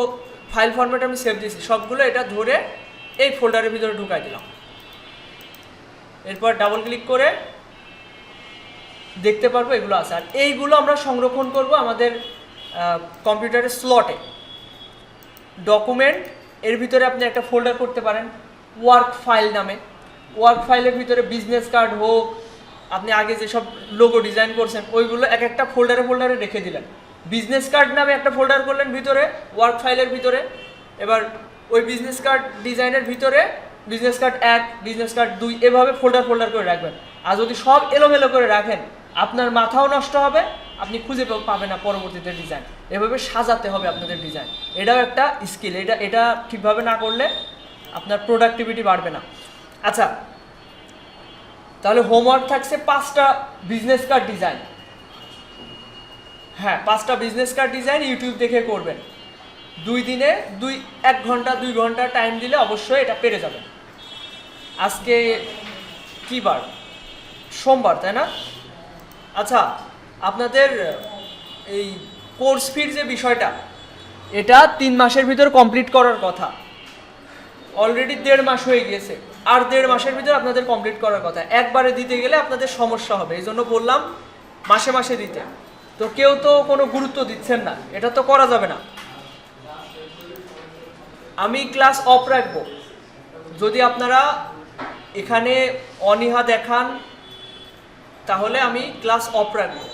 ফাইল ফরম্যাট আমি সেভ দিয়েছি সবগুলো এটা ধরে এই ফোল্ডারের ভিতরে ঢুকাই দিলাম। এরপর ডাবল ক্লিক করে দেখতে পারবো এগুলো আছে। আর এইগুলো আমরা সংরক্ষণ করব আমাদের কম্পিউটারের স্লটে। ডকুমেন্ট, এর ভিতরে আপনি একটা ফোল্ডার করতে পারেন ওয়ার্ক ফাইল নামে। ওয়ার্ক ফাইলের ভিতরে বিজনেস কার্ড হোক, আপনি আগে যেসব লোগো ডিজাইন করছেন ওইগুলো এক একটা ফোল্ডারে রেখে দিলেন। বিজনেস কার্ড নামে একটা ফোল্ডার করলেন ভিতরে, ওয়ার্ক ফাইলের ভিতরে। এবার ওই বিজনেস কার্ড ডিজাইনের ভিতরে বিজনেস কার্ড 1, বিজনেস কার্ড 2, এভাবে ফোল্ডার করে রাখবেন। আর যদি সব এলোমেলো করে রাখেন আপনার মাথাও নষ্ট হবে, আপনি খুঁজে পাবেন না পরবর্তীতে ডিজাইন। এভাবে সাজাতে হবে আপনাদের ডিজাইন, এটাও একটা স্কিল। এটা ঠিকভাবে না করলে আপনার প্রোডাক্টিভিটি বাড়বে না। আচ্ছা, তাহলে হোমওয়ার্ক থাকছে 5টা বিজনেস কার্ড ডিজাইন। হ্যাঁ, 5টা বিজনেস কার্ড ডিজাইন ইউটিউব দেখে করবেন। 2 দিনে 1 ঘন্টা 2 ঘন্টা টাইম দিলে অবশ্যই এটা পেরে যাবেন। আজকে কি বার? সোমবার, তাই না? আচ্ছা, আপনাদের এই কোর্স ফির যে বিষয়টা, এটা 3 মাসের ভিতর কমপ্লিট করার কথা। অলরেডি 1.5 মাস হয়ে গিয়েছে, আর 1.5 মাসের ভিতর আপনাদের কমপ্লিট করার কথা। একবারে দিতে গেলে আপনাদের সমস্যা হবে, এই জন্য বললাম মাসে দিতে। তো কেউ তো কোনো গুরুত্ব দিচ্ছেন না, এটা তো করা যাবে না। আমি ক্লাস অফ রাখবো, যদি আপনারা এখানে অনীহা দেখান তাহলে আমি ক্লাস অফ রাখবো,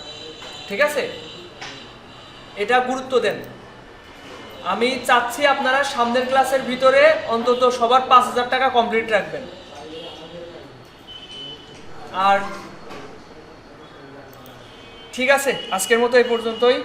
ঠিক আছে? এটা গুরুত্ব দেন। আমি চাচ্ছি আপনারা সামনের ক্লাসের ভিতরে অন্তত সবার 5,000 টাকা কমপ্লিট রাখবেন। আর ঠিক আছে, আজকের মতো এই পর্যন্তই।